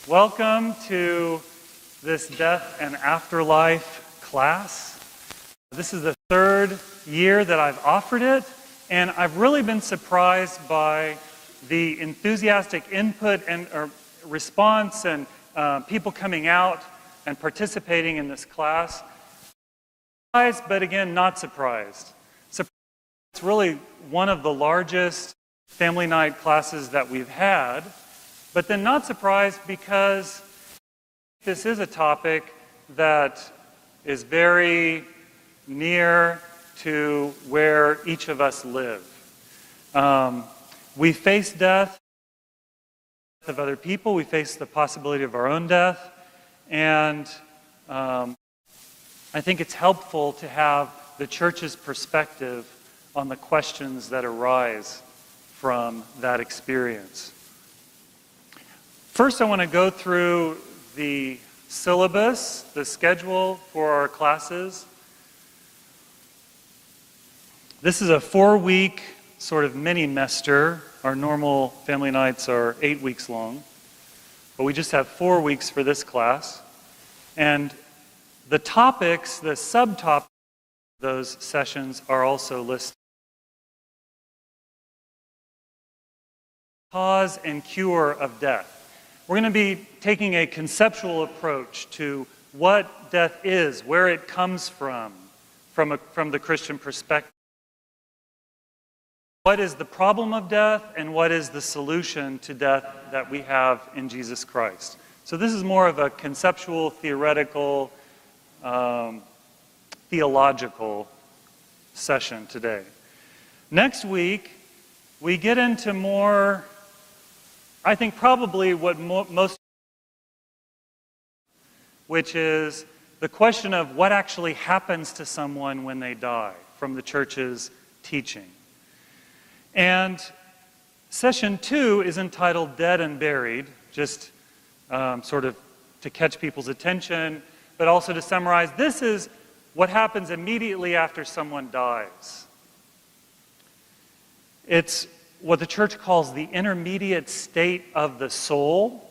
Welcome to this Death and Afterlife class. This is the third year that I've offered it, and I've really been surprised by the enthusiastic input and response and people coming out and participating in this class. Surprised, but again, not surprised. It's really one of the largest family night classes that we've had, but then not surprised because this is a topic that is very near to where each of us live. We face death of other people, we face the possibility of our own death, and I think it's helpful to have the church's perspective on the questions that arise from that experience. First, I want to go through the syllabus, the schedule for our classes. This is a 4-week sort of mini-mester. Our normal family nights are 8 weeks long, but we just have 4 weeks for this class. And the topics, the subtopics of those sessions are also listed. Cause and cure of death. We're going to be taking a conceptual approach to what death is, where it comes from the Christian perspective. What is the problem of death and what is the solution to death that we have in Jesus Christ? So this is more of a conceptual, theoretical, theological session today. Next week, we get into more, I think probably what most, which is the question of what actually happens to someone when they die from the church's teaching. And session 2 is entitled Dead and Buried, just sort of to catch people's attention, but also to summarize, this is what happens immediately after someone dies. It's what the church calls the intermediate state of the soul,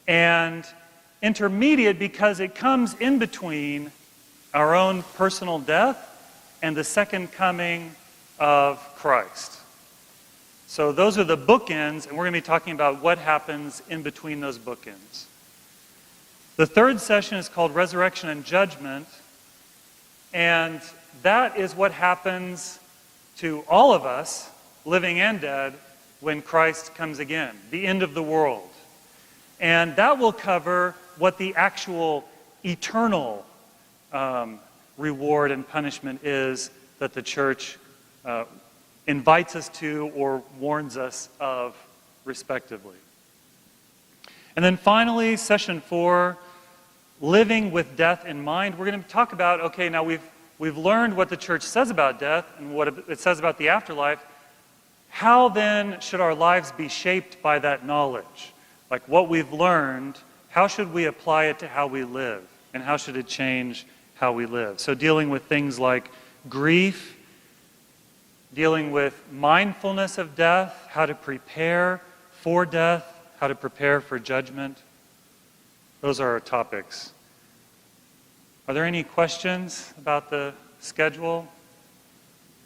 and intermediate because it comes in between our own personal death and the second coming of Christ. So those are the bookends, and we're going to be talking about what happens in between those bookends. The third session is called Resurrection and Judgment, and that is what happens to all of us, living and dead, when Christ comes again, the end of the world. And that will cover what the actual eternal reward and punishment is that the church invites us to or warns us of, respectively. And then finally, session 4, living with death in mind. We're going to talk about, okay, now we've learned what the church says about death and what it says about the afterlife. How then should our lives be shaped by that knowledge? Like what we've learned, how should we apply it to how we live? And how should it change how we live? So dealing with things like grief, dealing with mindfulness of death, how to prepare for death, how to prepare for judgment. Those are our topics. Are there any questions about the schedule?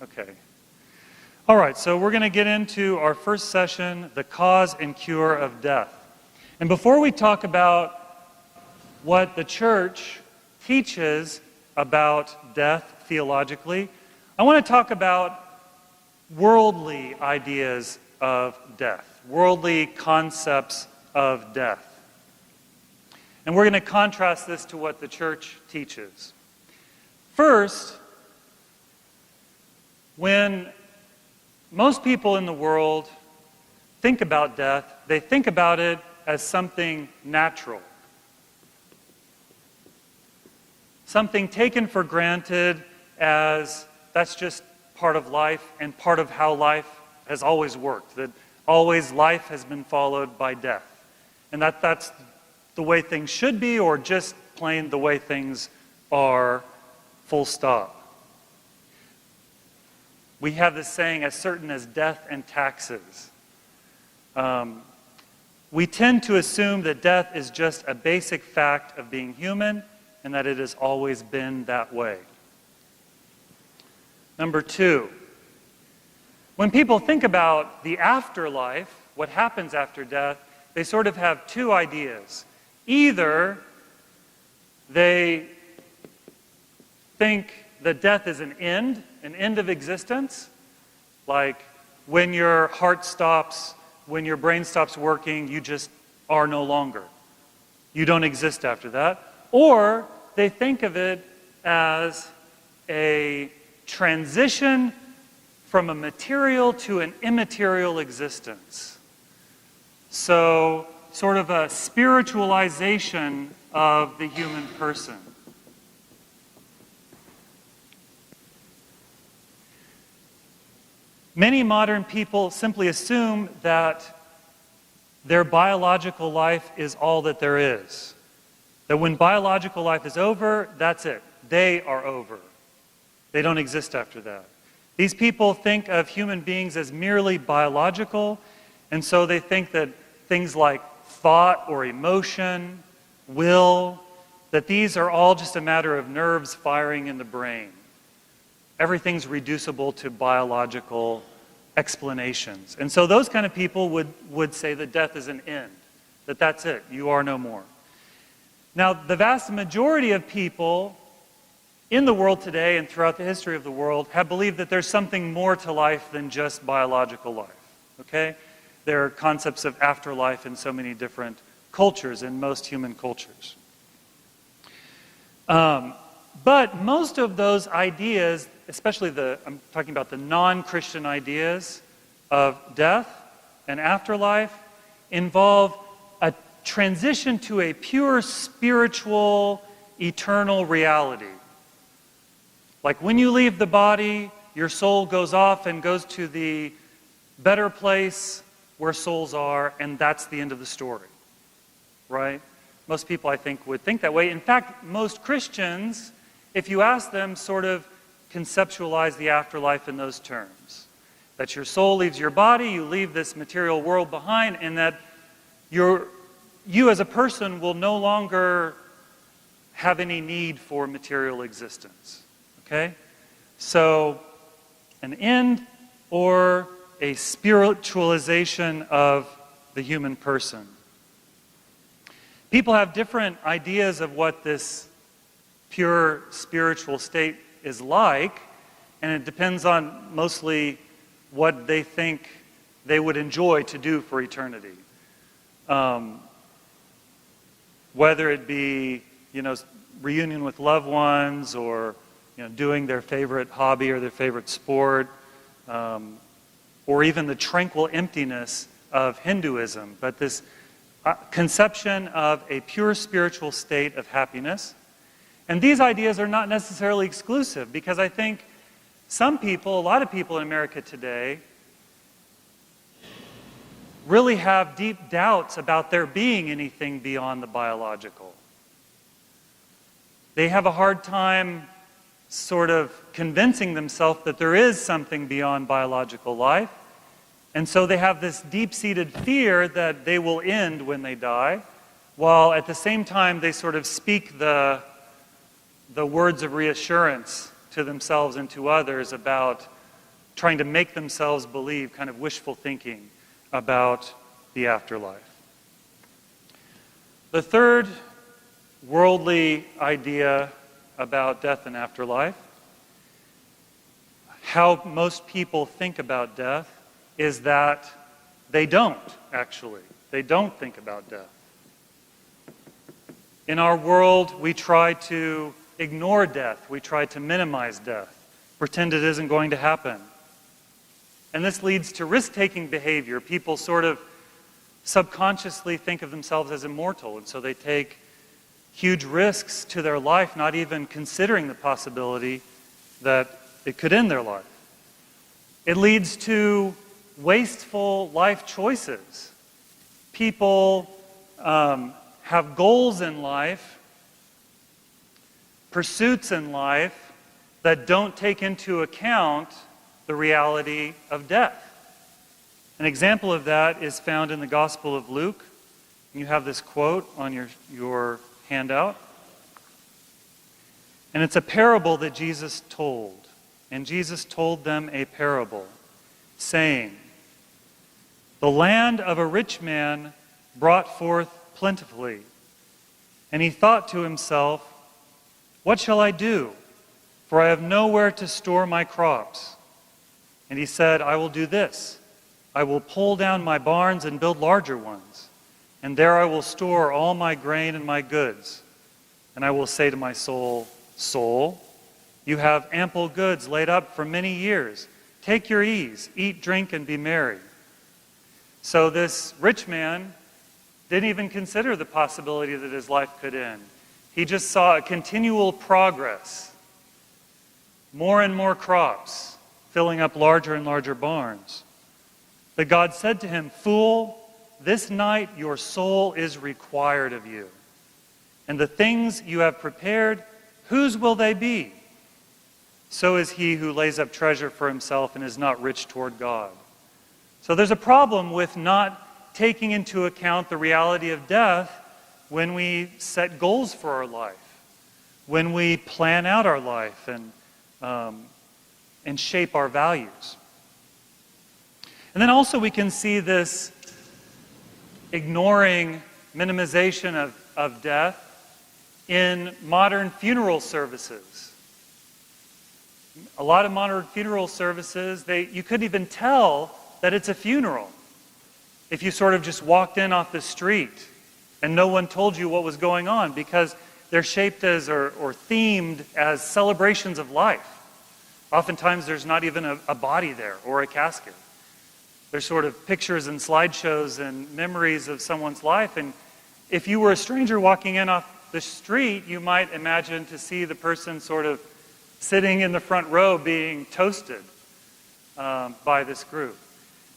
Okay. All right, so we're going to get into our first session, the cause and cure of death. And before we talk about what the church teaches about death theologically, I want to talk about worldly ideas of death, worldly concepts of death. And we're going to contrast this to what the church teaches. First, when most people in the world think about death, they think about it as something natural. Something taken for granted as that's just part of life and part of how life has always worked. That always life has been followed by death. And that's the way things should be, or just plain the way things are, full stop. We have this saying, as certain as death and taxes. we tend to assume that death is just a basic fact of being human and that it has always been that way. Number two, when people think about the afterlife, what happens after death, they sort of have two ideas. Either they think that death is an end of existence, like when your heart stops, when your brain stops working, you just are no longer. You don't exist after that. Or they think of it as a transition from a material to an immaterial existence. So, sort of a spiritualization of the human person. Many modern people simply assume that their biological life is all that there is. That when biological life is over, that's it. They are over. They don't exist after that. These people think of human beings as merely biological, and so they think that things like thought or emotion, will, that these are all just a matter of nerves firing in the brain. Everything's reducible to biological explanations. And so those kind of people would say that death is an end, that that's it, you are no more. Now, the vast majority of people in the world today and throughout the history of the world have believed that there's something more to life than just biological life, okay? There are concepts of afterlife in so many different cultures, in most human cultures. But most of those ideas, especially I'm talking about the non-Christian ideas of death and afterlife, involve a transition to a pure spiritual, eternal reality. Like when you leave the body, your soul goes off and goes to the better place where souls are, and that's the end of the story, right? Most people, I think, would think that way. In fact, most Christians, if you ask them, sort of conceptualize the afterlife in those terms. That your soul leaves your body, you leave this material world behind, and that you as a person will no longer have any need for material existence. Okay? So, an end or a spiritualization of the human person. People have different ideas of what this pure spiritual state is like, and it depends on mostly what they think they would enjoy to do for eternity. Whether it be, reunion with loved ones, or doing their favorite hobby or their favorite sport, or even the tranquil emptiness of Hinduism, but this conception of a pure spiritual state of happiness. And these ideas are not necessarily exclusive, because I think a lot of people in America today, really have deep doubts about there being anything beyond the biological. They have a hard time sort of convincing themselves that there is something beyond biological life. And so they have this deep-seated fear that they will end when they die, while at the same time they sort of speak the words of reassurance to themselves and to others about trying to make themselves believe, kind of wishful thinking about the afterlife. The third worldly idea about death and afterlife, how most people think about death, is that they don't, actually. They don't think about death. In our world, we try to ignore death. We try to minimize death, pretend it isn't going to happen. And this leads to risk-taking behavior. People sort of subconsciously think of themselves as immortal, and so they take huge risks to their life, not even considering the possibility that it could end their life. It leads to wasteful life choices. People have goals in life, pursuits in life, that don't take into account the reality of death. An example of that is found in the Gospel of Luke, You have this quote on your handout. And it's a parable that Jesus told. And Jesus told them a parable, saying, "The land of a rich man brought forth plentifully. And he thought to himself, 'What shall I do? For I have nowhere to store my crops.' And he said, 'I will do this. I will pull down my barns and build larger ones. And there I will store all my grain and my goods. And I will say to my soul, Soul, you have ample goods laid up for many years. Take your ease, eat, drink, and be merry.' So this rich man didn't even consider the possibility that his life could end. He just saw a continual progress. More and more crops, filling up larger and larger barns. But God said to him, 'Fool, this night your soul is required of you. And the things you have prepared, whose will they be? So is he who lays up treasure for himself and is not rich toward God.'" So there's a problem with not taking into account the reality of death when we set goals for our life, when we plan out our life and shape our values. And then also we can see this ignoring, minimization of death in modern funeral services. A lot of modern funeral services, you couldn't even tell that it's a funeral if you sort of just walked in off the street and no one told you what was going on, because they're shaped as or themed as celebrations of life. Oftentimes there's not even a body there or a casket. There's sort of pictures and slideshows and memories of someone's life. And if you were a stranger walking in off the street, you might imagine to see the person sort of sitting in the front row being toasted by this group.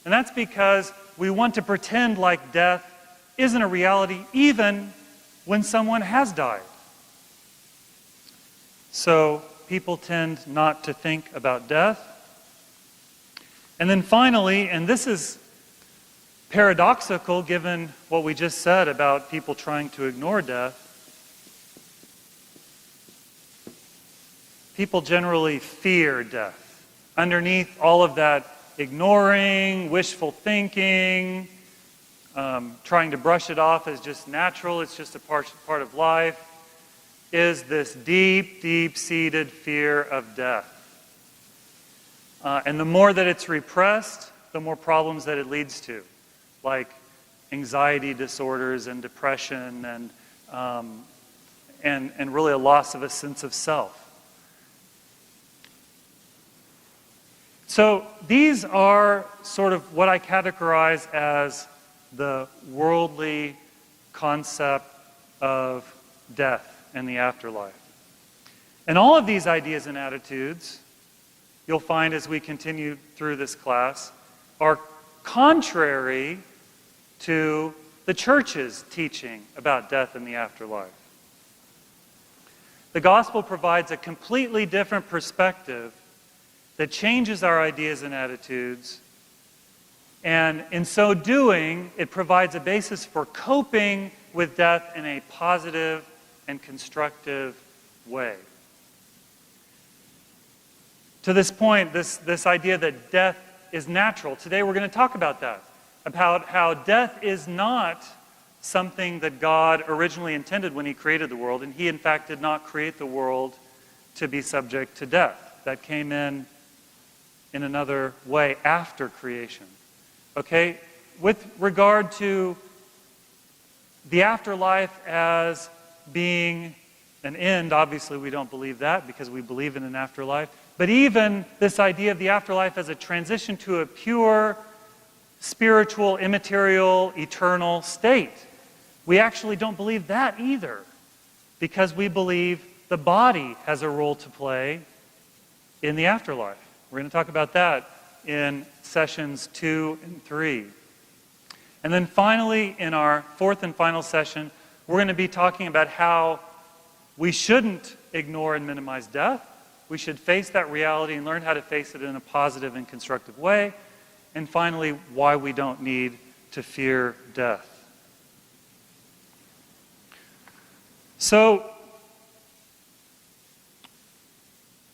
And that's because we want to pretend like death isn't a reality even when someone has died. So people tend not to think about death. And then finally, and this is paradoxical given what we just said about people trying to ignore death, people generally fear death. Underneath all of that ignoring, wishful thinking, trying to brush it off as just natural, it's just a part of life, is this deep, deep-seated fear of death. And the more that it's repressed, the more problems that it leads to, like anxiety disorders and depression and really a loss of a sense of self. So these are sort of what I categorize as the worldly concept of death and the afterlife. And all of these ideas and attitudes, you'll find as we continue through this class, are contrary to the church's teaching about death and the afterlife. The gospel provides a completely different perspective that changes our ideas and attitudes, and in so doing, it provides a basis for coping with death in a positive and constructive way. To this point, this idea that death is natural, today we're going to talk about that, about how death is not something that God originally intended when He created the world, and He in fact did not create the world to be subject to death. That came in another way after creation. Okay? With regard to the afterlife as being an end, obviously we don't believe that because we believe in an afterlife. But even this idea of the afterlife as a transition to a pure, spiritual, immaterial, eternal state, we actually don't believe that either, because we believe the body has a role to play in the afterlife. We're going to talk about that in sessions 2 and 3. And then finally, in our fourth and final session, we're going to be talking about how we shouldn't ignore and minimize death. We should face that reality and learn how to face it in a positive and constructive way. And finally, why we don't need to fear death. So,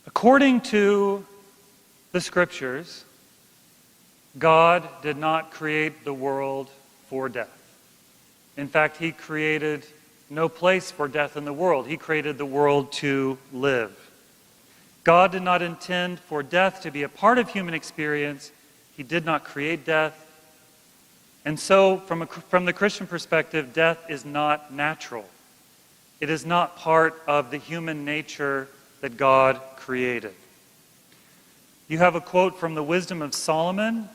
according to the Scriptures, God did not create the world for death. In fact, He created no place for death in the world. He created the world to live. God did not intend for death to be a part of human experience. He did not create death. And so, from the Christian perspective, death is not natural. It is not part of the human nature that God created. You have a quote from the Wisdom of Solomon,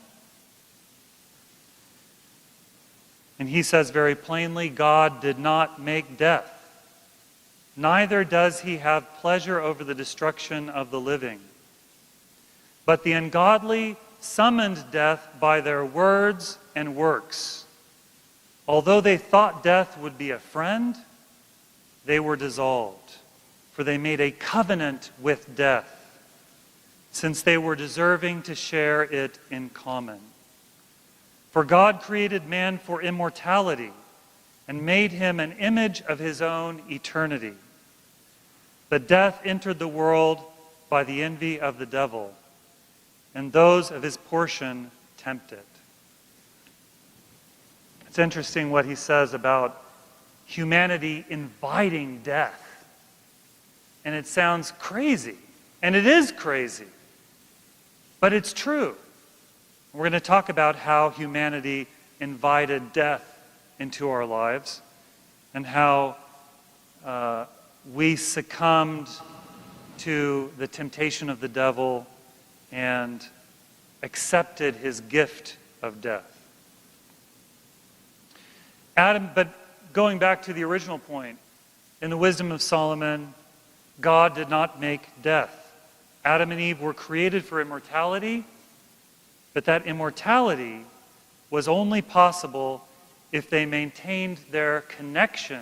and he says very plainly, God did not make death, neither does He have pleasure over the destruction of the living. But the ungodly summoned death by their words and works. Although they thought death would be a friend, they were dissolved, for they made a covenant with death, since they were deserving to share it in common. For God created man for immortality and made him an image of His own eternity. But death entered the world by the envy of the devil, and those of his portion tempted. It's interesting what he says about humanity inviting death. And it sounds crazy. And it is crazy. But it's true. We're going to talk about how humanity invited death into our lives and how we succumbed to the temptation of the devil and accepted his gift of death. But going back to the original point, in the Wisdom of Solomon, God did not make death. Adam and Eve were created for immortality, but that immortality was only possible if they maintained their connection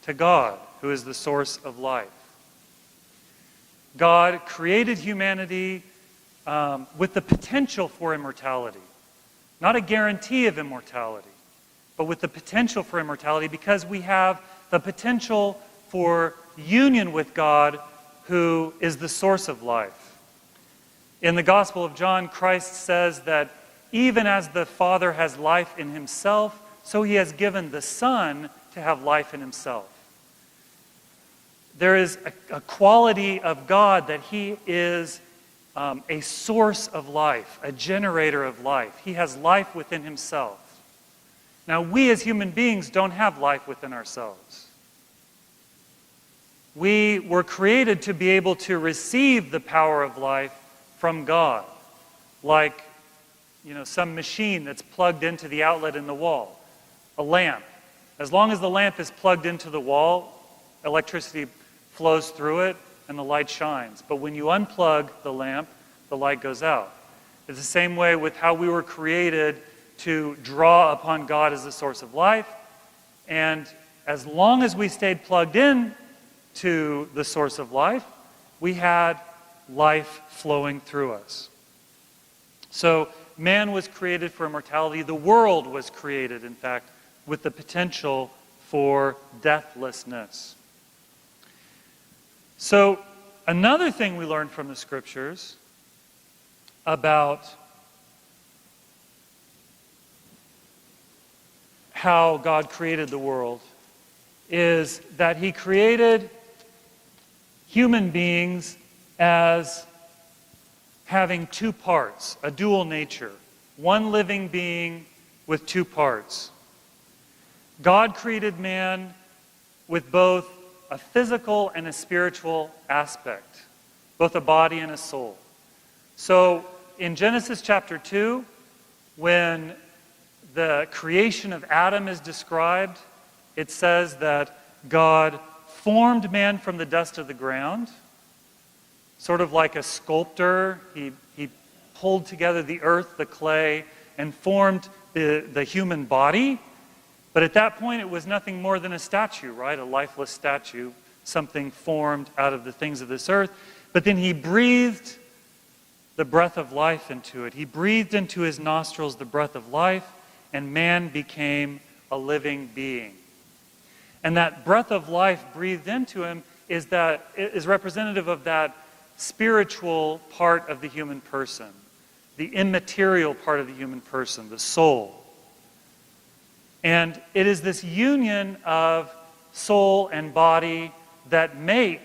to God, who is the source of life. God created humanity with the potential for immortality. Not a guarantee of immortality, but with the potential for immortality, because we have the potential for union with God, who is the source of life. In the Gospel of John, Christ says that even as the Father has life in Himself, so He has given the Son to have life in Himself. There is a quality of God that He is a source of life, a generator of life. He has life within Himself. Now, we as human beings don't have life within ourselves. We were created to be able to receive the power of life from God, like some machine that's plugged into the outlet in the wall, a lamp. As long as the lamp is plugged into the wall, electricity flows through it and the light shines. But when you unplug the lamp, the light goes out. It's the same way with how we were created to draw upon God as the source of life. And as long as we stayed plugged in to the source of life, we had life flowing through us. So man was created for immortality. The world was created, in fact, with the potential for deathlessness. So another thing we learn from the Scriptures about how God created the world is that He created human beings as having two parts, a dual nature, one living being with two parts. God created man with both a physical and a spiritual aspect, both a body and a soul. So in Genesis chapter 2, when the creation of Adam is described, it says that God formed man from the dust of the ground, sort of like a sculptor. He pulled together the earth, the clay, and formed the human body. But at that point, it was nothing more than a statue, right? A lifeless statue, something formed out of the things of this earth. But then He breathed the breath of life into it. He breathed into his nostrils the breath of life, and man became a living being. And that breath of life breathed into him is representative of that spiritual part of the human person, the immaterial part of the human person, the soul. And it is this union of soul and body that make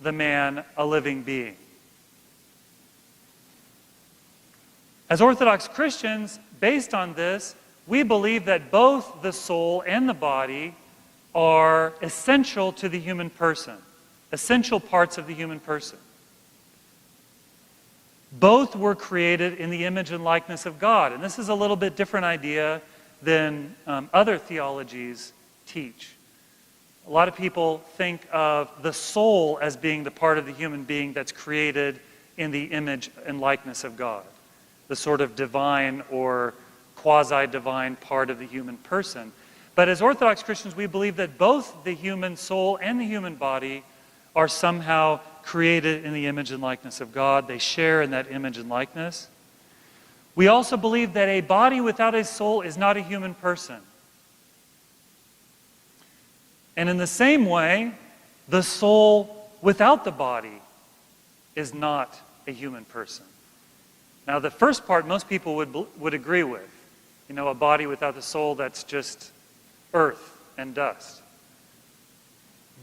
the man a living being. As Orthodox Christians, based on this, we believe that both the soul and the body are essential to the human person, essential parts of the human person. Both were created in the image and likeness of God. And this is a little bit different idea than other theologies teach. A lot of people think of the soul as being the part of the human being that's created in the image and likeness of God, the sort of divine or quasi-divine part of the human person. But as Orthodox Christians, we believe that both the human soul and the human body are somehow created in the image and likeness of God. They share in that image and likeness. We also believe that a body without a soul is not a human person. And in the same way, the soul without the body is not a human person. Now, the first part most people would agree with. You know, a body without the soul, that's just earth and dust.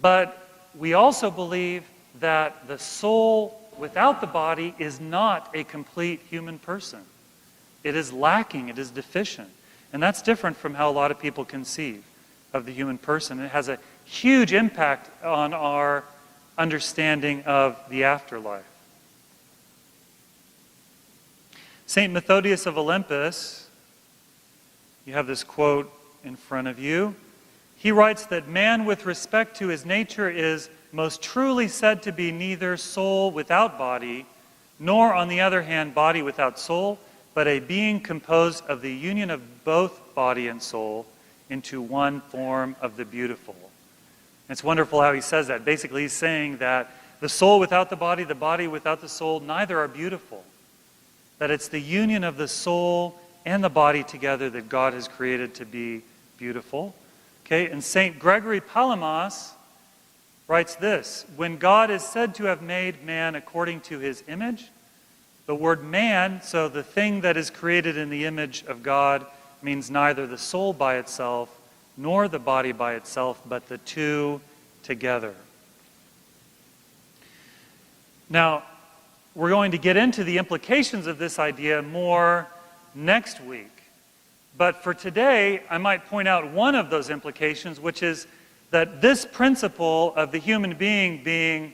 But we also believe that the soul without the body is not a complete human person. It is lacking, it is deficient. And that's different from how a lot of people conceive of the human person. It has a huge impact on our understanding of the afterlife. St. Methodius of Olympus, you have this quote in front of you. He writes that man with respect to his nature is most truly said to be neither soul without body, nor on the other hand body without soul, but a being composed of the union of both body and soul into one form of the beautiful. It's wonderful how he says that. Basically, he's saying that the soul without the body without the soul, neither are beautiful. That it's the union of the soul and the body together that God has created to be beautiful. Okay, and St. Gregory Palamas writes this: when God is said to have made man according to his image, the word man, so the thing that is created in the image of God, means neither the soul by itself nor the body by itself, but the two together. Now, we're going to get into the implications of this idea more next week. But for today, I might point out one of those implications, which is that this principle of the human being being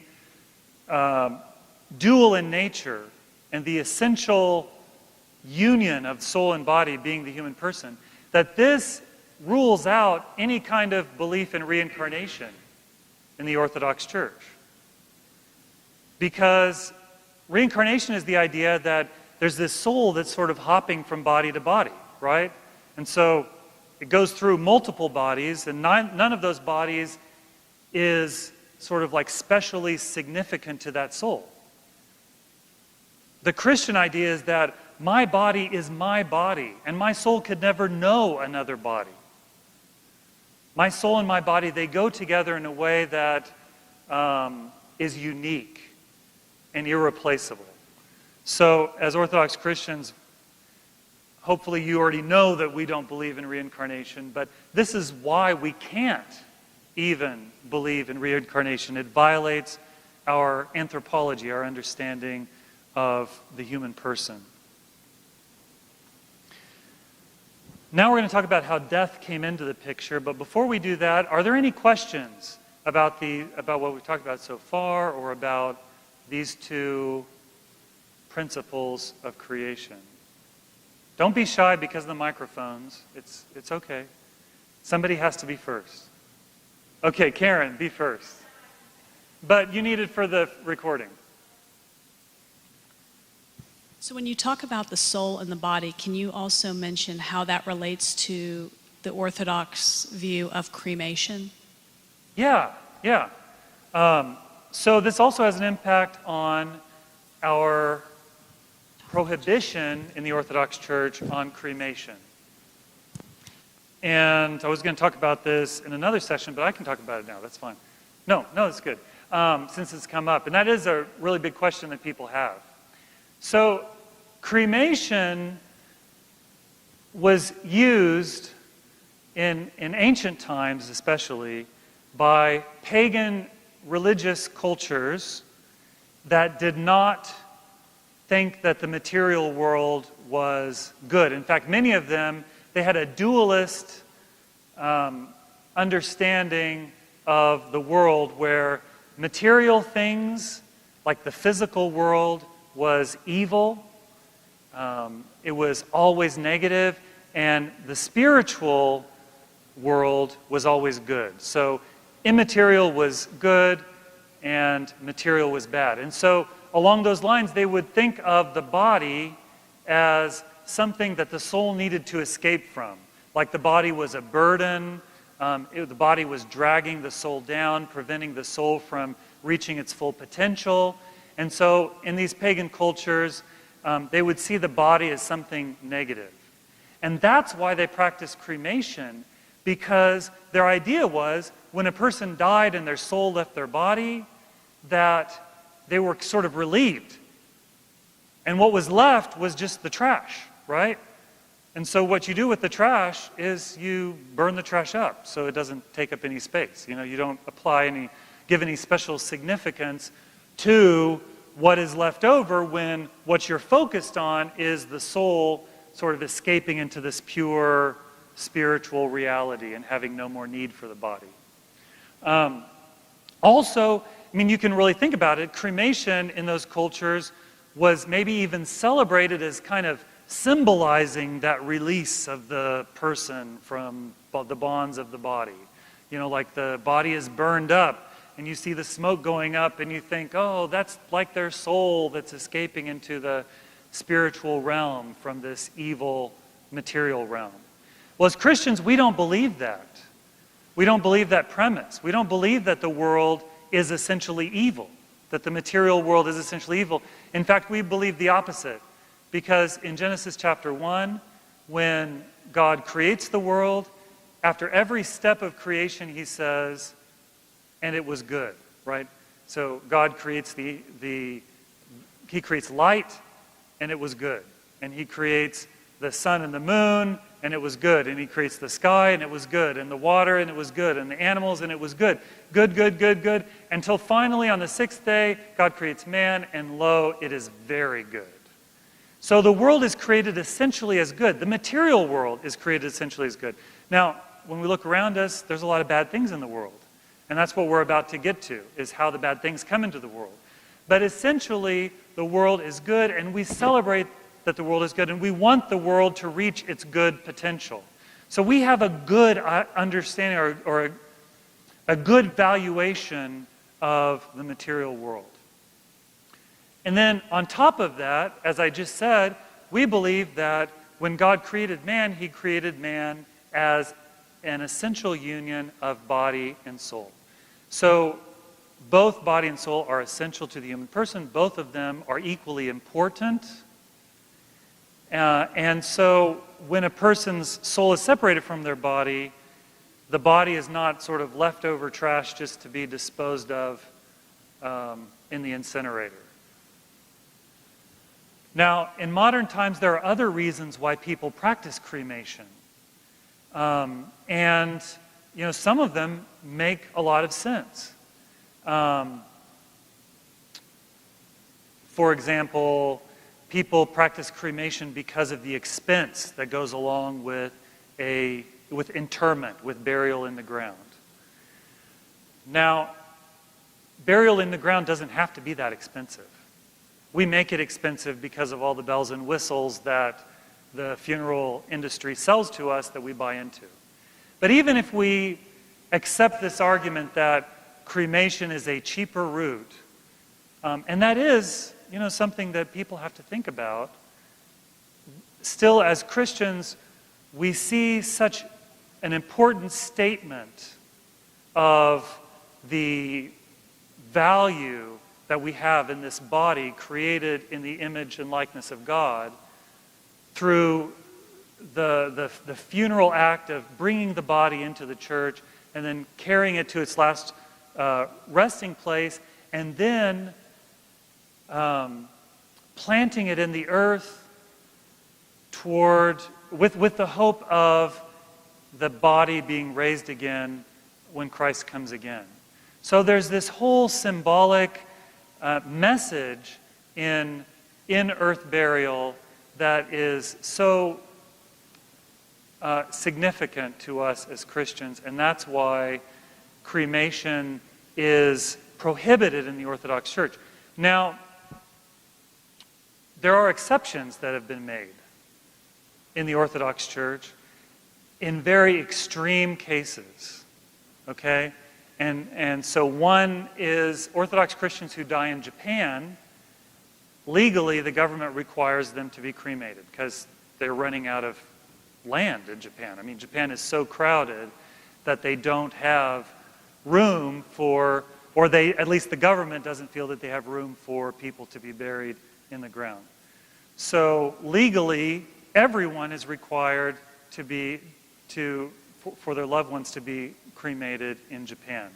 dual in nature and the essential union of soul and body being the human person, that this rules out any kind of belief in reincarnation in the Orthodox Church. Because reincarnation is the idea that there's this soul that's sort of hopping from body to body, right? And so it goes through multiple bodies, and none of those bodies is sort of like specially significant to that soul. The Christian idea is that my body is my body, and my soul could never know another body. My soul and my body, they go together in a way that is unique and irreplaceable. So, as Orthodox Christians, hopefully you already know that we don't believe in reincarnation, but this is why we can't even believe in reincarnation. It violates our anthropology, our understanding of the human person. Now we're going to talk about how death came into the picture, but before we do that, are there any questions about what we've talked about so far, or about these two principles of creation? Don't be shy because of the microphones. It's okay. Somebody has to be first. Okay, Karen, be first. But you need it for the recording. So when you talk about the soul and the body, can you also mention how that relates to the Orthodox view of cremation? Yeah. So this also has an impact on our prohibition in the Orthodox Church on cremation. And I was going to talk about this in another session, but I can talk about it now. That's fine. No, it's good. Since it's come up. And that is a really big question that people have. So, cremation was used in ancient times, especially, by pagan religious cultures that did not think that the material world was good. In fact, many of them, they had a dualist understanding of the world where material things, like the physical world, was evil. It was always negative, and the spiritual world was always good. So immaterial was good, and material was bad. And so along those lines, they would think of the body as something that the soul needed to escape from. Like the body was a burden, the body was dragging the soul down, preventing the soul from reaching its full potential. And so in these pagan cultures, they would see the body as something negative. And that's why they practiced cremation, because their idea was when a person died and their soul left their body, that they were sort of relieved. And what was left was just the trash, right? And so what you do with the trash is you burn the trash up so it doesn't take up any space. You don't give any special significance to what is left over when what you're focused on is the soul sort of escaping into this pure spiritual reality and having no more need for the body. Also, you can really think about it, cremation in those cultures was maybe even celebrated as kind of symbolizing that release of the person from the bonds of the body. Like the body is burned up and you see the smoke going up and you think, oh, that's like their soul that's escaping into the spiritual realm from this evil material realm. Well, as Christians, we don't believe that. We don't believe that premise. We don't believe that the world is essentially evil, that the material world is essentially evil. In fact, we believe the opposite. Because in Genesis chapter 1, when God creates the world, after every step of creation, he says, and it was good, right? So God creates he creates light, and it was good. And he creates the sun and the moon, and it was good. And he creates the sky, and it was good. And the water, and it was good. And the animals, and it was good. Good, good, good, good. Until finally on the sixth day, God creates man, and lo, it is very good. So the world is created essentially as good. The material world is created essentially as good. Now, when we look around us, there's a lot of bad things in the world. And that's what we're about to get to, is how the bad things come into the world. But essentially, the world is good, and we celebrate that the world is good, and we want the world to reach its good potential. So we have a good understanding or a good valuation of the material world. And then on top of that, as I just said, we believe that when God created man, he created man as an essential union of body and soul. So both body and soul are essential to the human person. Both of them are equally important. And so when a person's soul is separated from their body, the body is not sort of leftover trash just to be disposed of in the incinerator. Now, in modern times, there are other reasons why people practice cremation. And, some of them make a lot of sense. For example, people practice cremation because of the expense that goes along with interment, with burial in the ground. Now, burial in the ground doesn't have to be that expensive. We make it expensive because of all the bells and whistles that the funeral industry sells to us that we buy into. But even if we accept this argument that cremation is a cheaper route, and that is, something that people have to think about, still as Christians, we see such an important statement of the value that we have in this body created in the image and likeness of God through the funeral act of bringing the body into the church and then carrying it to its last resting place, and then planting it in the earth with the hope of the body being raised again when Christ comes again. So there's this whole symbolic message in earth burial that is so significant to us as Christians, and that's why cremation is prohibited in the Orthodox Church. Now, there are exceptions that have been made in the Orthodox Church in very extreme cases, okay? And so one is Orthodox Christians who die in Japan. Legally, the government requires them to be cremated because they're running out of land in Japan. I mean, Japan is so crowded that they don't have room for, or at least the government doesn't feel that they have room for people to be buried in the ground. So legally, everyone is required for their loved ones to be cremated in Japan.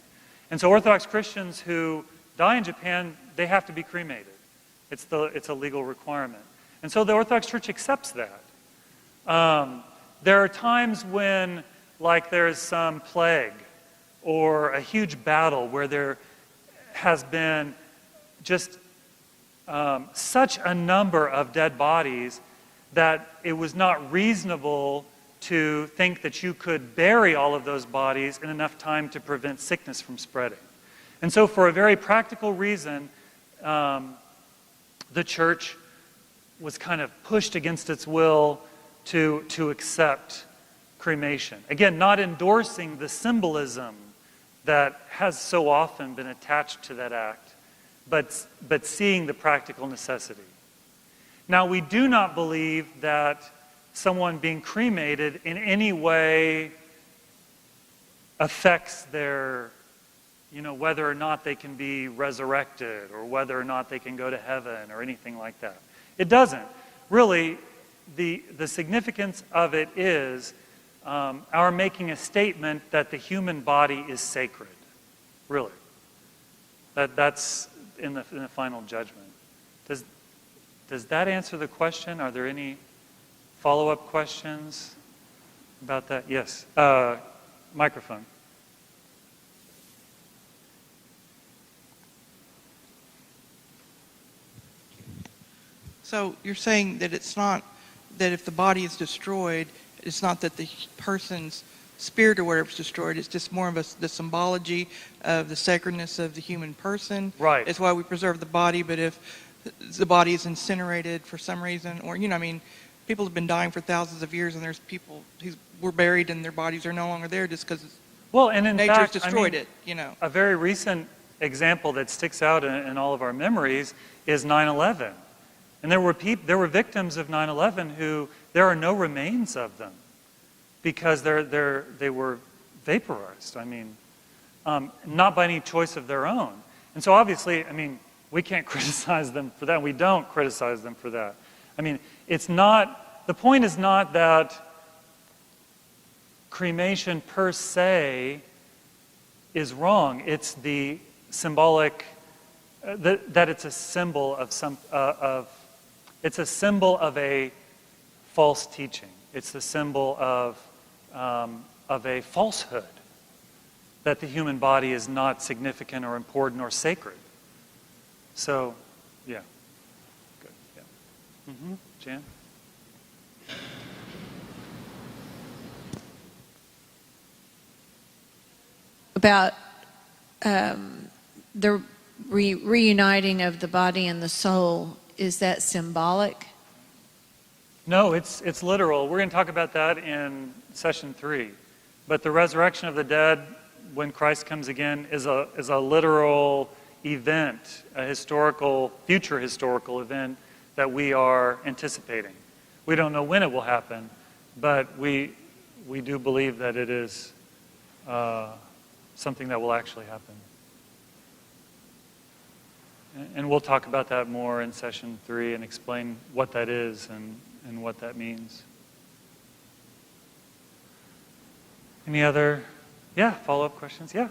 And so Orthodox Christians who die in Japan, they have to be cremated. It's a legal requirement. And so the Orthodox Church accepts that. There are times when, like, there's some plague or a huge battle where there has been just such a number of dead bodies that it was not reasonable to think that you could bury all of those bodies in enough time to prevent sickness from spreading. And so for a very practical reason, the church was kind of pushed against its will to accept cremation. Again, not endorsing the symbolism that has so often been attached to that act, but seeing the practical necessity. Now, we do not believe that someone being cremated in any way affects their, whether or not they can be resurrected or whether or not they can go to heaven or anything like that. It doesn't. Really, the significance of it is our making a statement that the human body is sacred. Really. That's in the final judgment. Does that answer the question? Are there any follow-up questions about that? Yes. Microphone. So you're saying that it's not that if the body is destroyed, it's not that the person's spirit or whatever is destroyed. It's just more of the symbology of the sacredness of the human person. Right. It's why we preserve the body. But if the body is incinerated for some reason, or people have been dying for thousands of years, and there's people who were buried and their bodies are no longer there just because nature's destroyed it. A very recent example that sticks out in all of our memories is 9/11. And there were victims of 9/11 who there are no remains of them because they were vaporized. Not by any choice of their own. And so obviously, we can't criticize them for that. We don't criticize them for that. The point is not that cremation per se is wrong. It's the symbolic, that it's a symbol of it's a symbol of a false teaching. It's the symbol of a falsehood that the human body is not significant or important or sacred. So, yeah. Good. Yeah. Jan? About the reuniting of the body and the soul, is that symbolic? No, it's literal. We're going to talk about that in session 3. But the resurrection of the dead when Christ comes again is a literal event, a future historical event that we are anticipating. We don't know when it will happen, but we do believe that it is something that will actually happen. And we'll talk about that more in session 3 and explain what that is and what that means. Any other, follow-up questions? Yeah.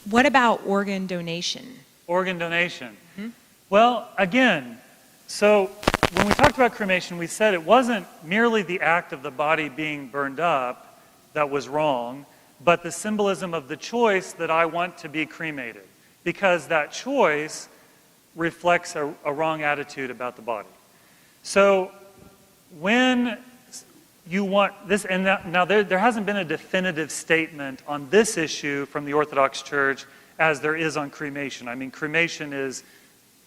What about organ donation? Organ donation. Well, again, so when we talked about cremation, we said it wasn't merely the act of the body being burned up that was wrong, but the symbolism of the choice that I want to be cremated, because that choice reflects a wrong attitude about the body. So when you want this, and now there hasn't been a definitive statement on this issue from the Orthodox Church as there is on cremation. I mean, cremation is,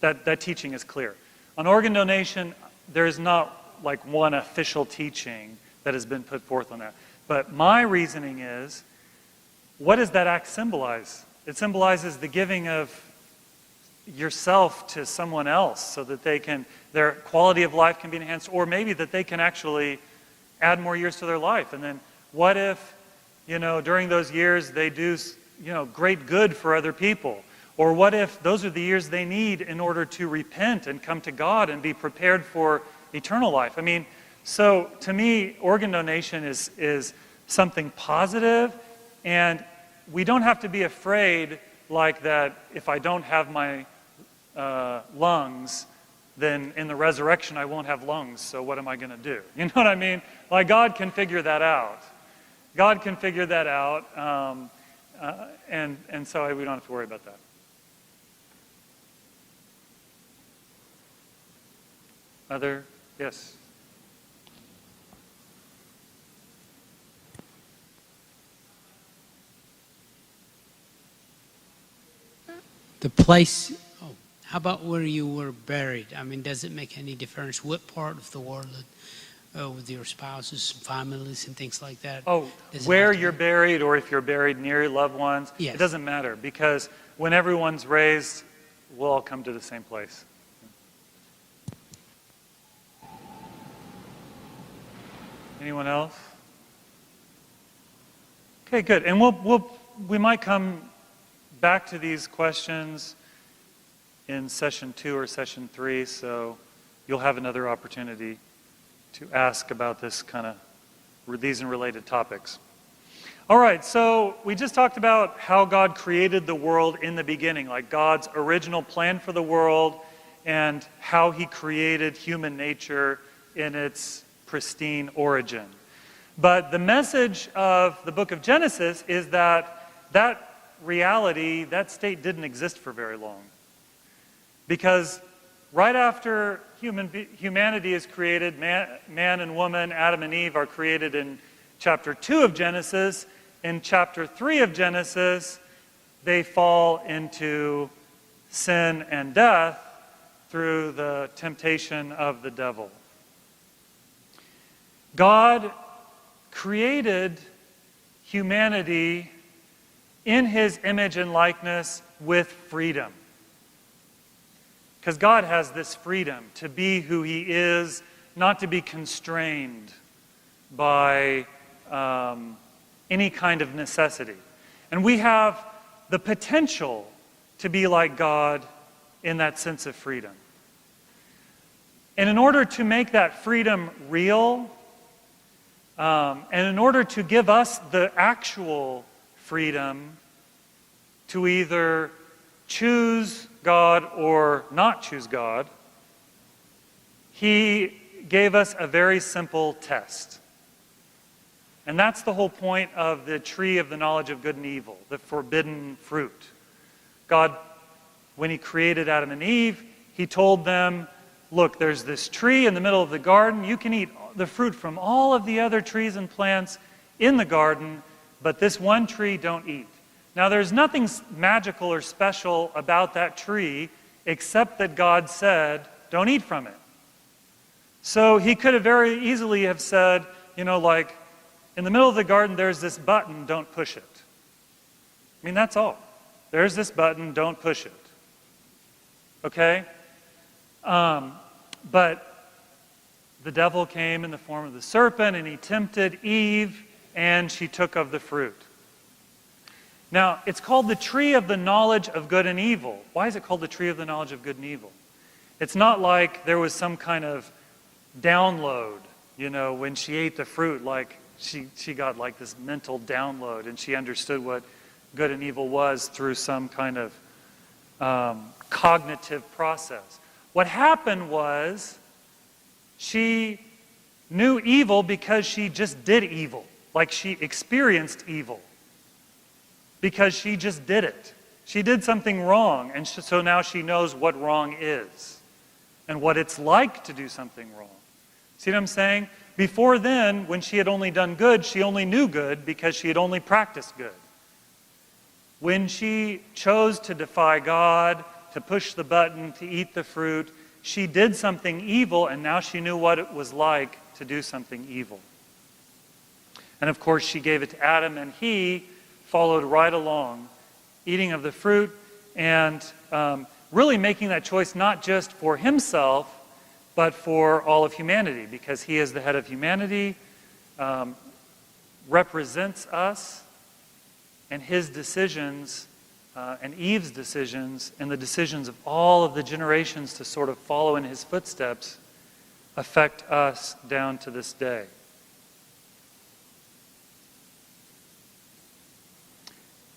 that teaching is clear. On organ donation, there is not like one official teaching that has been put forth on that. But my reasoning is, what does that act symbolize? It symbolizes the giving of yourself to someone else so that their quality of life can be enhanced, or maybe that they can actually add more years to their life. And then what if, during those years they do, great good for other people? Or what if those are the years they need in order to repent and come to God and be prepared for eternal life? I mean, so to me, organ donation is something positive, and we don't have to be afraid like that if I don't have my lungs, then in the resurrection I won't have lungs, so what am I going to do? You know what I mean? Like, God can figure that out. God can figure that out, and so we don't have to worry about that. Other? Yes. The place, how about where you were buried? I mean, does it make any difference what part of the world with your spouses, families, and things like that? Oh, where you're buried, or if you're buried near your loved ones, yes. It doesn't matter, because when everyone's raised, we'll all come to the same place. Anyone else? Okay, good. And we might come back to these questions in session 2 or session 3, so you'll have another opportunity to ask about this kind of these and related topics. All right, so we just talked about how God created the world in the beginning, like God's original plan for the world, and how he created human nature in its pristine origin. But the message of the book of Genesis is that reality, that state didn't exist for very long. Because right after humanity is created, man and woman, Adam and Eve, are created in chapter 2 of Genesis. In chapter 3 of Genesis, they fall into sin and death through the temptation of the devil. God created humanity in his image and likeness with freedom. Because God has this freedom to be who he is, not to be constrained by any kind of necessity. And we have the potential to be like God in that sense of freedom. And in order to make that freedom real, and in order to give us the actual freedom to either choose God or not choose God, he gave us a very simple test. And that's the whole point of the tree of the knowledge of good and evil, the forbidden fruit. God, when he created Adam and Eve, he told them, look, there's this tree in the middle of the garden. You can eat the fruit from all of the other trees and plants in the garden, but this one tree don't eat. Now, there's nothing magical or special about that tree except that God said, don't eat from it. So he could have very easily have said, like, in the middle of the garden, there's this button, don't push it. I mean, that's all. There's this button, don't push it. Okay? But the devil came in the form of the serpent, and he tempted Eve, and she took of the fruit. Now, it's called the tree of the knowledge of good and evil. Why is it called the tree of the knowledge of good and evil? It's not like there was some kind of download, when she ate the fruit, like she got like this mental download and she understood what good and evil was through some kind of cognitive process. What happened was she knew evil because she just did evil, like she experienced evil because she just did it. She did something wrong, and so now she knows what wrong is and what it's like to do something wrong. See what I'm saying? Before then, when she had only done good, she only knew good because she had only practiced good. When she chose to defy God, to push the button, to eat the fruit, she did something evil, and now she knew what it was like to do something evil. And of course, she gave it to Adam, and he followed right along, eating of the fruit and really making that choice not just for himself, but for all of humanity, because he is the head of humanity, represents us, and his decisions and Eve's decisions and the decisions of all of the generations to sort of follow in his footsteps affect us down to this day.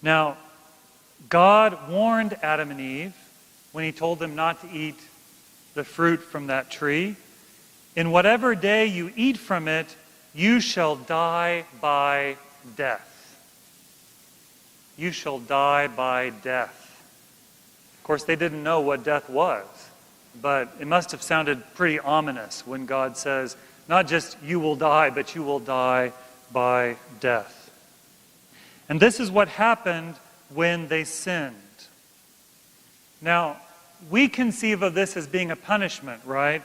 Now, God warned Adam and Eve when he told them not to eat the fruit from that tree. In whatever day you eat from it, you shall die by death. You shall die by death. Of course, they didn't know what death was, but it must have sounded pretty ominous when God says, not just you will die, but you will die by death. And this is what happened when they sinned. Now, we conceive of this as being a punishment, right?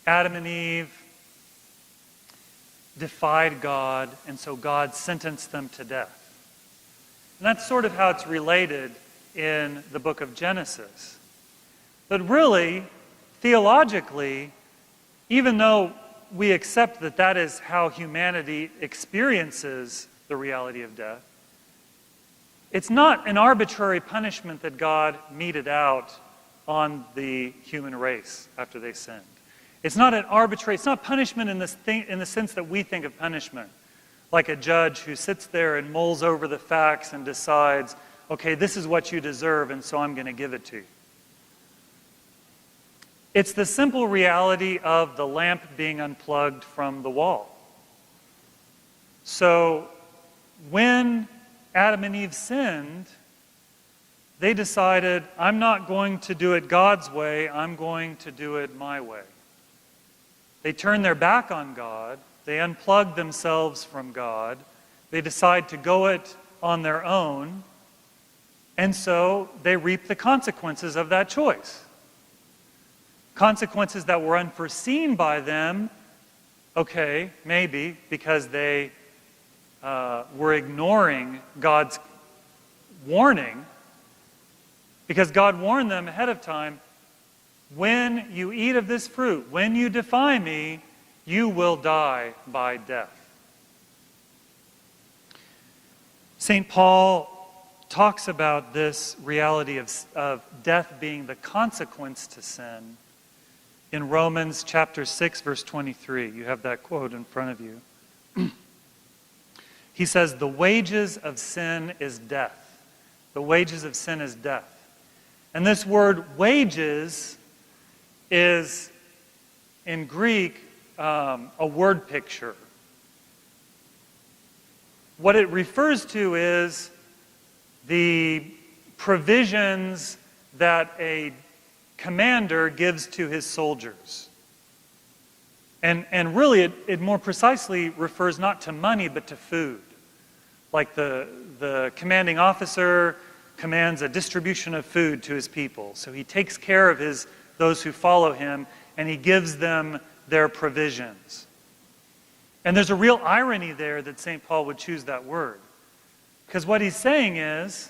Adam and Eve defied God, and so God sentenced them to death. And that's sort of how it's related in the book of Genesis. But really, theologically, even though we accept that that is how humanity experiences the reality of death, it's not an arbitrary punishment that God meted out on the human race after they sinned. It's not punishment in the sense that we think of punishment, like a judge who sits there and mulls over the facts and decides, okay, this is what you deserve, and so I'm going to give it to you. It's the simple reality of the lamp being unplugged from the wall. So, when Adam and Eve sinned, they decided, I'm not going to do it God's way, I'm going to do it my way. They turned their back on God, they unplugged themselves from God, they decide to go it on their own, and so they reap the consequences of that choice. Consequences that were unforeseen by them, okay, maybe, because they were ignoring God's warning, because God warned them ahead of time, when you eat of this fruit, when you defy me, you will die by death. St. Paul talks about this reality of death being the consequence to sin in Romans chapter 6, verse 23. You have that quote in front of you. He says, the wages of sin is death. The wages of sin is death. And this word wages is, in Greek, a word picture. What it refers to is the provisions that a commander gives to his soldiers. And really, it more precisely refers not to money, but to food. Like the commanding officer commands a distribution of food to his people. So he takes care of those who follow him, and he gives them their provisions. And there's a real irony there that St. Paul would choose that word. Because what he's saying is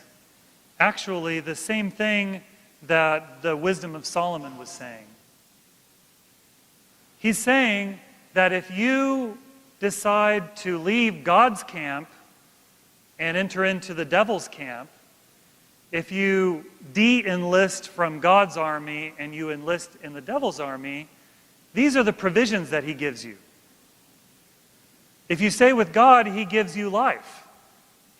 actually the same thing that the wisdom of Solomon was saying. He's saying that if you decide to leave God's camp and enter into the devil's camp, if you de-enlist from God's army and you enlist in the devil's army, these are the provisions that he gives you. If you stay with God, he gives you life.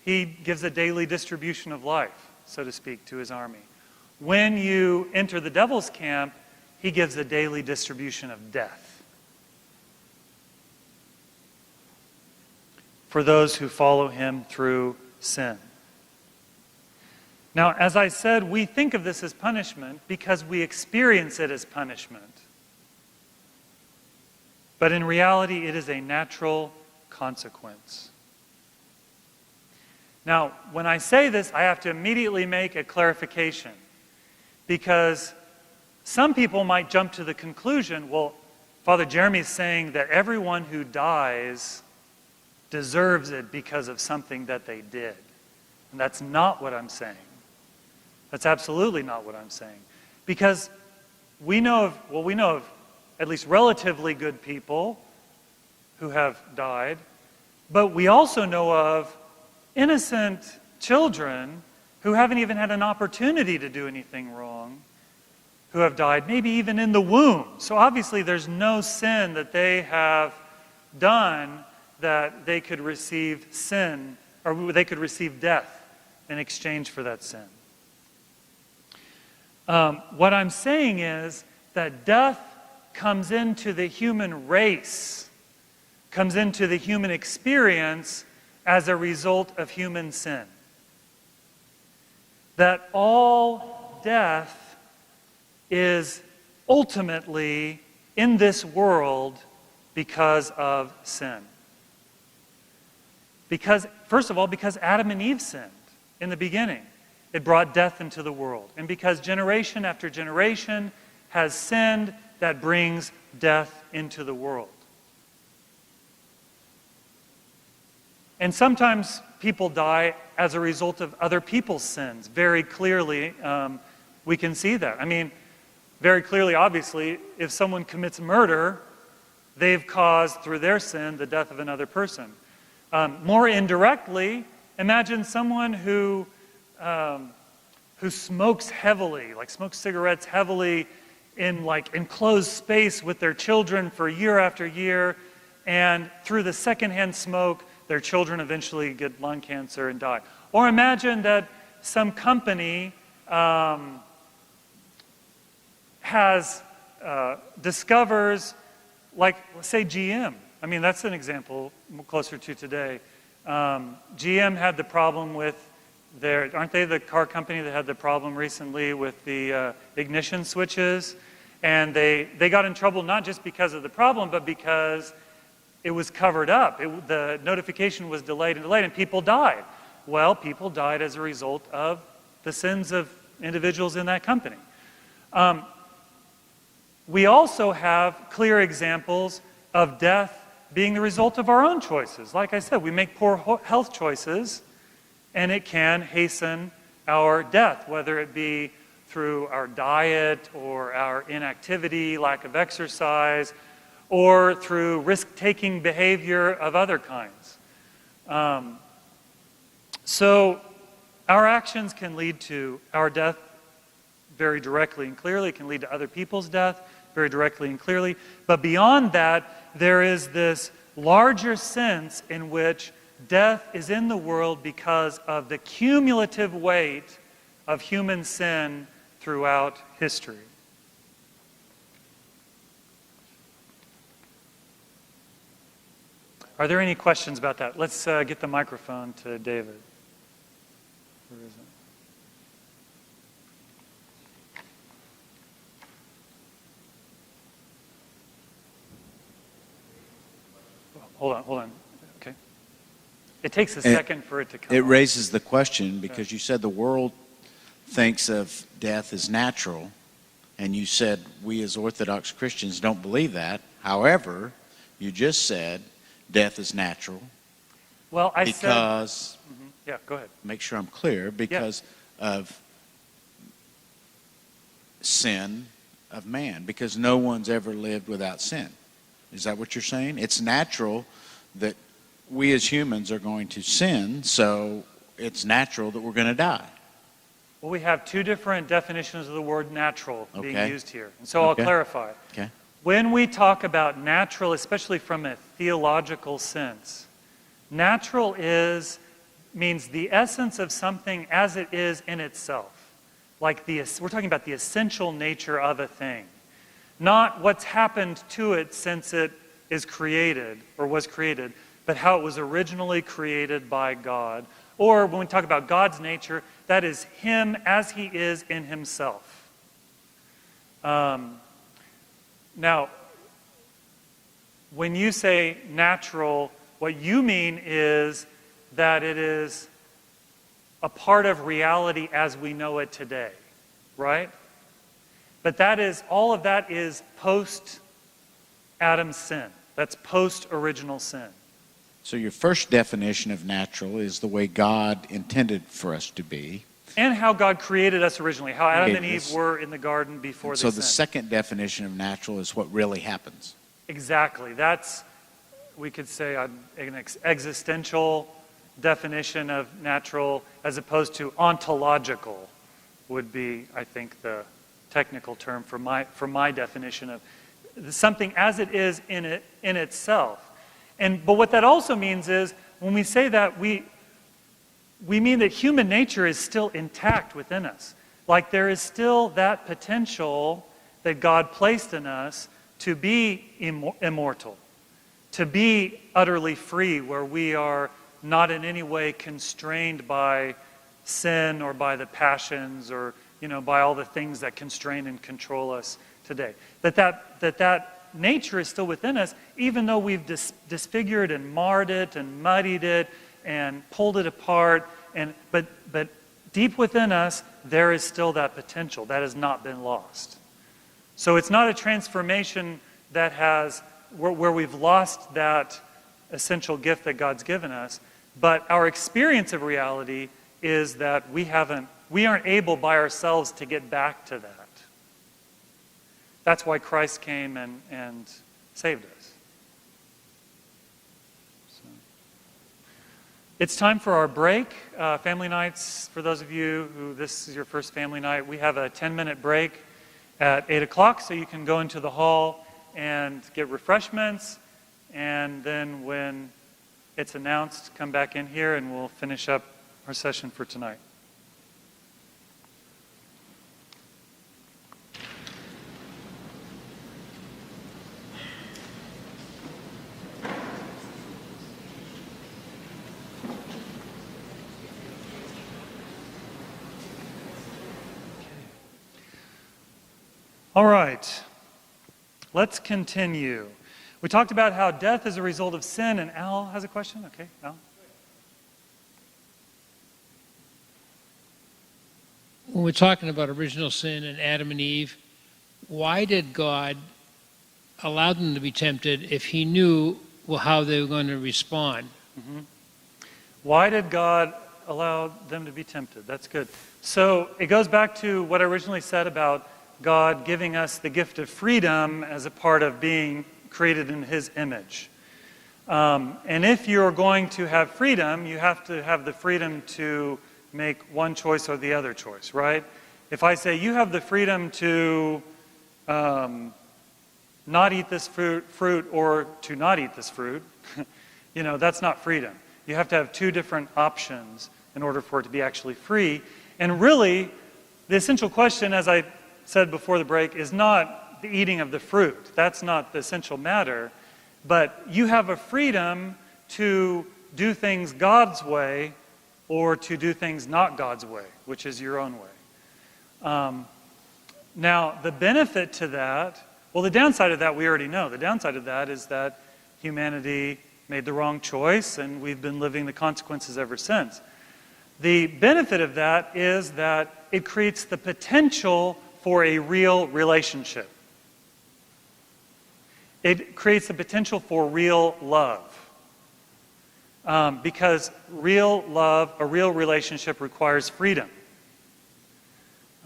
He gives a daily distribution of life, so to speak, to his army. When you enter the devil's camp, he gives a daily distribution of death for those who follow him through sin. Now, as I said, we think of this as punishment because we experience it as punishment. But in reality, it is a natural consequence. Now, when I say this, I have to immediately make a clarification, because some people might jump to the conclusion, well, Father Jeremy is saying that everyone who dies deserves it because of something that they did. And that's not what I'm saying. That's absolutely not what I'm saying. Because we know of at least relatively good people who have died, but we also know of innocent children who haven't even had an opportunity to do anything wrong, who have died, maybe even in the womb. So obviously there's no sin that they have done that they could receive sin, or they could receive death in exchange for that sin. What I'm saying is that death comes into the human race, comes into the human experience as a result of human sin. That all death is ultimately in this world because of sin. First of all, because Adam and Eve sinned in the beginning. It brought death into the world. And because generation after generation has sinned, that brings death into the world. And sometimes people die as a result of other people's sins. Very clearly, we can see that. I mean, very clearly, obviously, if someone commits murder, they've caused, through their sin, the death of another person. More indirectly, imagine someone who smokes heavily, like smokes cigarettes heavily in like enclosed space with their children for year after year, and through the secondhand smoke, their children eventually get lung cancer and die. Or imagine that some company discovers, like, let's say GM. I mean, that's an example closer to today. GM had the problem with aren't they the car company that had the problem recently with the ignition switches? And they got in trouble not just because of the problem, but because it was covered up. The notification was delayed, and people died. Well, people died as a result of the sins of individuals in that company. We also have clear examples of death being the result of our own choices. Like I said, we make poor health choices, and it can hasten our death, whether it be through our diet or our inactivity, lack of exercise, or through risk-taking behavior of other kinds. So our actions can lead to our death very directly and clearly. It can lead to other people's death very directly and clearly. But beyond that, there is this larger sense in which death is in the world because of the cumulative weight of human sin throughout history. Are there any questions about that? Let's get the microphone to David. Where is it? Hold on. Okay. It takes a second for it to come. It raises the question, because you said the world thinks of death as natural, and you said we as Orthodox Christians don't believe that. However, you just said death is natural. Well, I said... Yeah, go ahead. Make sure I'm clear, because of sin of man, because no one's ever lived without sin. Is that what you're saying? It's natural that we as humans are going to sin, so it's natural that we're going to die. Well, we have two different definitions of the word natural being Okay. used here. And so I'll clarify. Okay. When we talk about natural, especially from a theological sense, natural means the essence of something as it is in itself. Like we're talking about the essential nature of a thing. Not what's happened to it since it is created or was created, but how it was originally created by God. Or when we talk about God's nature, that is Him as He is in Himself. Now, when you say natural, what you mean is that it is a part of reality as we know it today, right? But all of that is post-Adam's sin. That's post-original sin. So your first definition of natural is the way God intended for us to be. And how God created us originally, how Adam and Created Eve us. were in the garden before they So sinned. the second definition of natural is what really happens. Exactly. That's, we could say, an existential definition of natural as opposed to ontological would be, I think, the technical term for my definition of something as it is in itself. But what that also means is, when we say that, we mean that human nature is still intact within us. Like there is still that potential that God placed in us to be immortal, to be utterly free, where we are not in any way constrained by sin or by the passions or by all the things that constrain and control us today. That nature is still within us, even though we've disfigured and marred it and muddied it and pulled it apart. But deep within us, there is still that potential that has not been lost. So it's not a transformation where we've lost that essential gift that God's given us, but our experience of reality is that we aren't able by ourselves to get back to that. That's why Christ came and saved us. So. It's time for our break. Family nights, for those of you who this is your first family night, we have a 10-minute break at 8 o'clock, so you can go into the hall and get refreshments, and then when it's announced, come back in here and we'll finish up our session for tonight. All right, let's continue. We talked about how death is a result of sin, and Al has a question. Okay, Al. When we're talking about original sin and Adam and Eve, why did God allow them to be tempted if He knew how they were going to respond? Mm-hmm. Why did God allow them to be tempted? That's good. So it goes back to what I originally said about God giving us the gift of freedom as a part of being created in His image. And if you're going to have freedom, you have to have the freedom to make one choice or the other choice, right? If I say you have the freedom to not eat this fruit or to not eat this fruit, that's not freedom. You have to have two different options in order for it to be actually free. And really, the essential question, as I said before the break, is not the eating of the fruit. That's not the essential matter. But you have a freedom to do things God's way or to do things not God's way, which is your own way. Now, the benefit to that, the downside of that we already know. The downside of that is that humanity made the wrong choice and we've been living the consequences ever since. The benefit of that is that it creates the potential for a real relationship. It creates the potential for real love. Because real love, a real relationship requires freedom.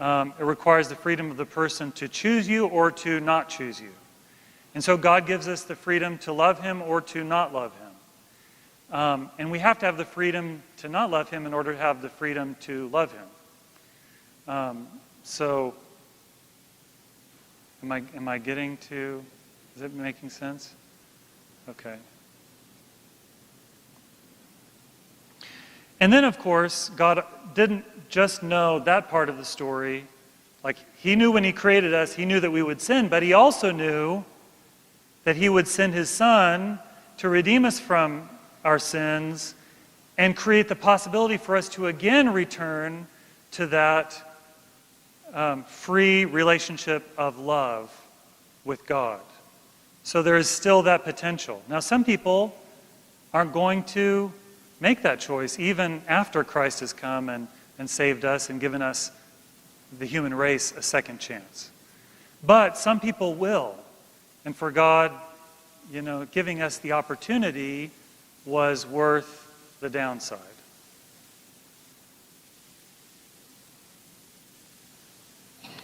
It requires the freedom of the person to choose you or to not choose you. And so God gives us the freedom to love Him or to not love And we have to have the freedom to not love him in order to have the freedom to love him. So, am I getting to, is it making sense? Okay. And then, of course, God didn't just know that part of the story. Like, he knew when he created us, he knew that we would sin, but he also knew that he would send his son to redeem us from our sins and create the possibility for us to again return to that free relationship of love with God. So there is still that potential. Now, some people aren't going to make that choice even after Christ has come and saved us and given us, the human race, a second chance. But some people will. And for God, giving us the opportunity was worth the downside.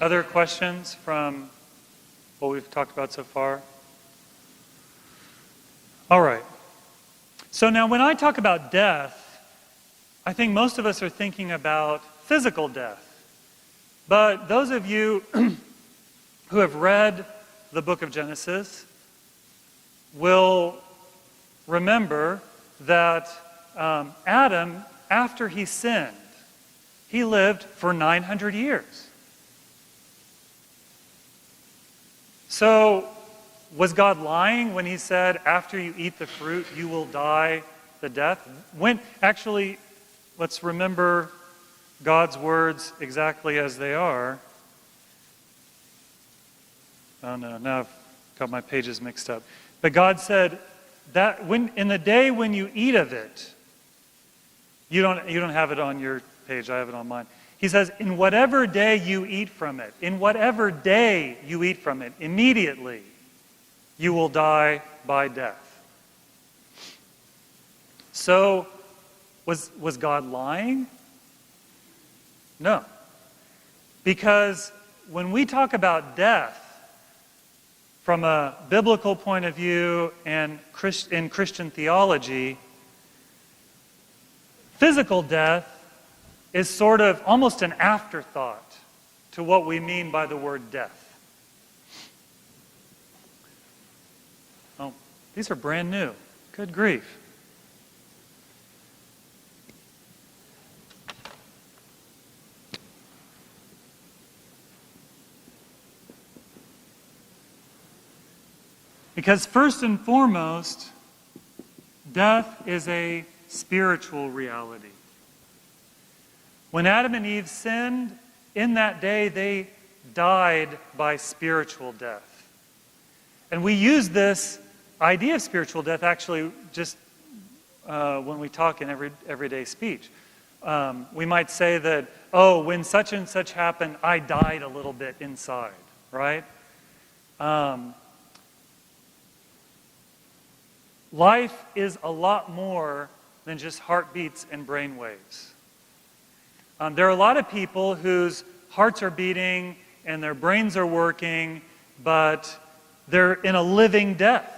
Other questions from what we've talked about so far? All right. So now when I talk about death, I think most of us are thinking about physical death. But those of you who have read the book of Genesis will remember that Adam, after he sinned, he lived for 900 years. So, was God lying when he said, after you eat the fruit, you will die the death? Actually, let's remember God's words exactly as they are. Oh no, now I've got my pages mixed up. But God said that in the day when you eat of it, you don't have it on your page, I have it on mine. He says, in whatever day you eat from it, immediately you will die by death. So, was God lying? No. Because when we talk about death, from a biblical point of view and in Christian theology, physical death is sort of almost an afterthought to what we mean by the word death. Oh, these are brand new. Good grief. Because first and foremost, death is a spiritual reality. When Adam and Eve sinned, in that day they died by spiritual death. And we use this idea of spiritual death actually just when we talk in everyday speech. We might say that, when such and such happened, I died a little bit inside, right? Life is a lot more than just heartbeats and brain waves. There are a lot of people whose hearts are beating and their brains are working, but they're in a living death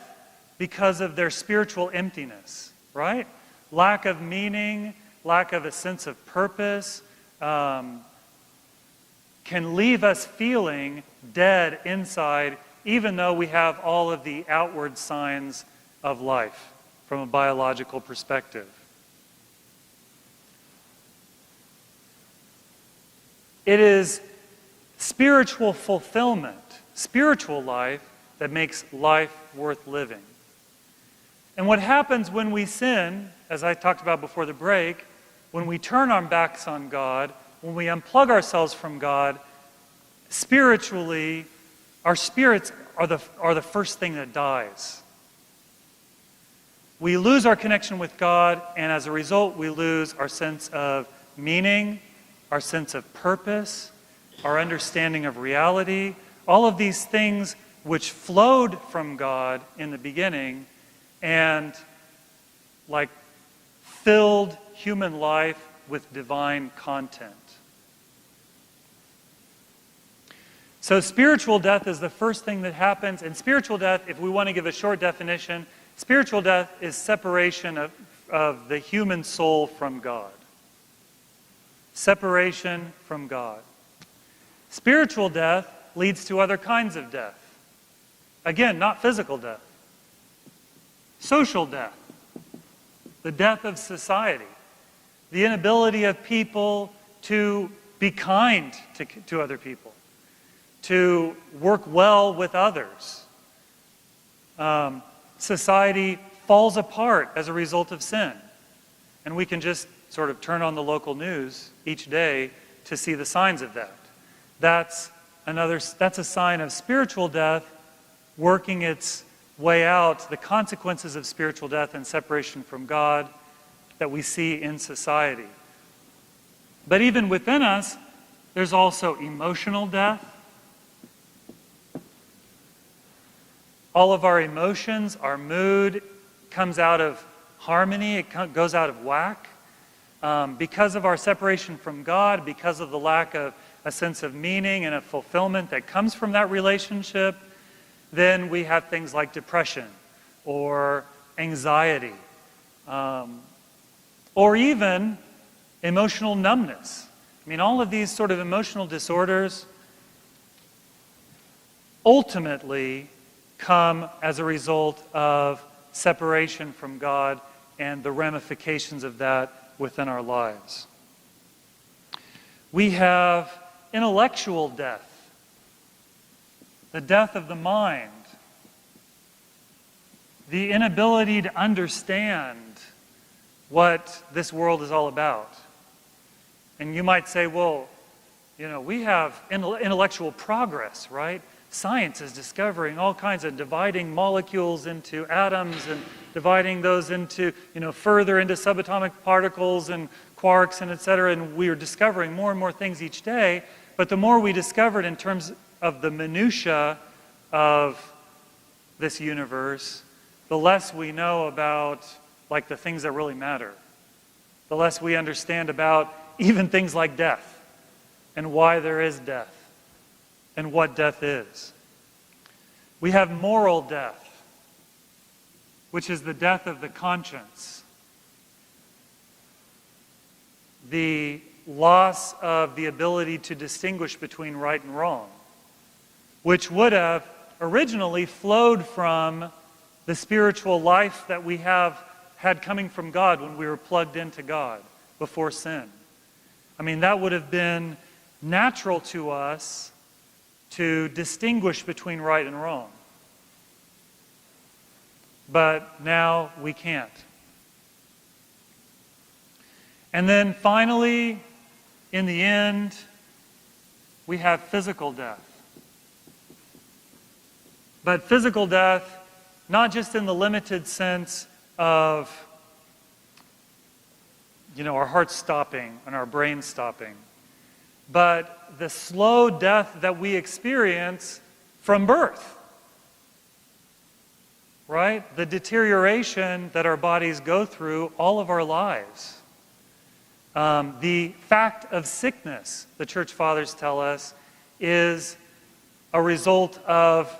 because of their spiritual emptiness, right? Lack of meaning, lack of a sense of purpose can leave us feeling dead inside, even though we have all of the outward signs of life from a biological perspective. It is spiritual fulfillment, spiritual life, that makes life worth living. And what happens when we sin, as I talked about before the break, when we turn our backs on God, when we unplug ourselves from God, spiritually, our spirits are the first thing that dies. We lose our connection with God, and as a result, we lose our sense of meaning, our sense of purpose, our understanding of reality. All of these things which flowed from God in the beginning and filled human life with divine content. So spiritual death is the first thing that happens. And spiritual death, if we want to give a short definition, spiritual death is separation of the human soul from God. Separation from God. Spiritual death leads to other kinds of death. Again, not physical death. Social death. The death of society. The inability of people to be kind to other people. To work well with others. Society falls apart as a result of sin. And we can just sort of turn on the local news each day to see the signs of that. That's a sign of spiritual death working its way out, the consequences of spiritual death and separation from God that we see in society. But even within us, there's also emotional death. All of our emotions, our mood comes out of harmony, it goes out of whack. Because of our separation from God, because of the lack of a sense of meaning and a fulfillment that comes from that relationship, then we have things like depression or anxiety, or even emotional numbness. I mean, all of these sort of emotional disorders ultimately come as a result of separation from God and the ramifications of that within our lives. We have intellectual death, the death of the mind, the inability to understand what this world is all about. And you might say, well, we have intellectual progress, right? Science is discovering all kinds of dividing molecules into atoms and dividing those into, further into subatomic particles and quarks and et cetera. And we are discovering more and more things each day. But the more we discovered in terms of the minutia of this universe, the less we know about like the things that really matter. The less we understand about even things like death and why there is death and what death is. We have moral death, which is the death of the conscience. The loss of the ability to distinguish between right and wrong, which would have originally flowed from the spiritual life that we have had coming from God when we were plugged into God before sin. I mean, that would have been natural to us to distinguish between right and wrong. But now we can't. And then finally, in the end, we have physical death. But physical death, not just in the limited sense of, our heart stopping and our brain stopping, but the slow death that we experience from birth. Right? The deterioration that our bodies go through all of our lives. The fact of sickness, the church fathers tell us, is a result of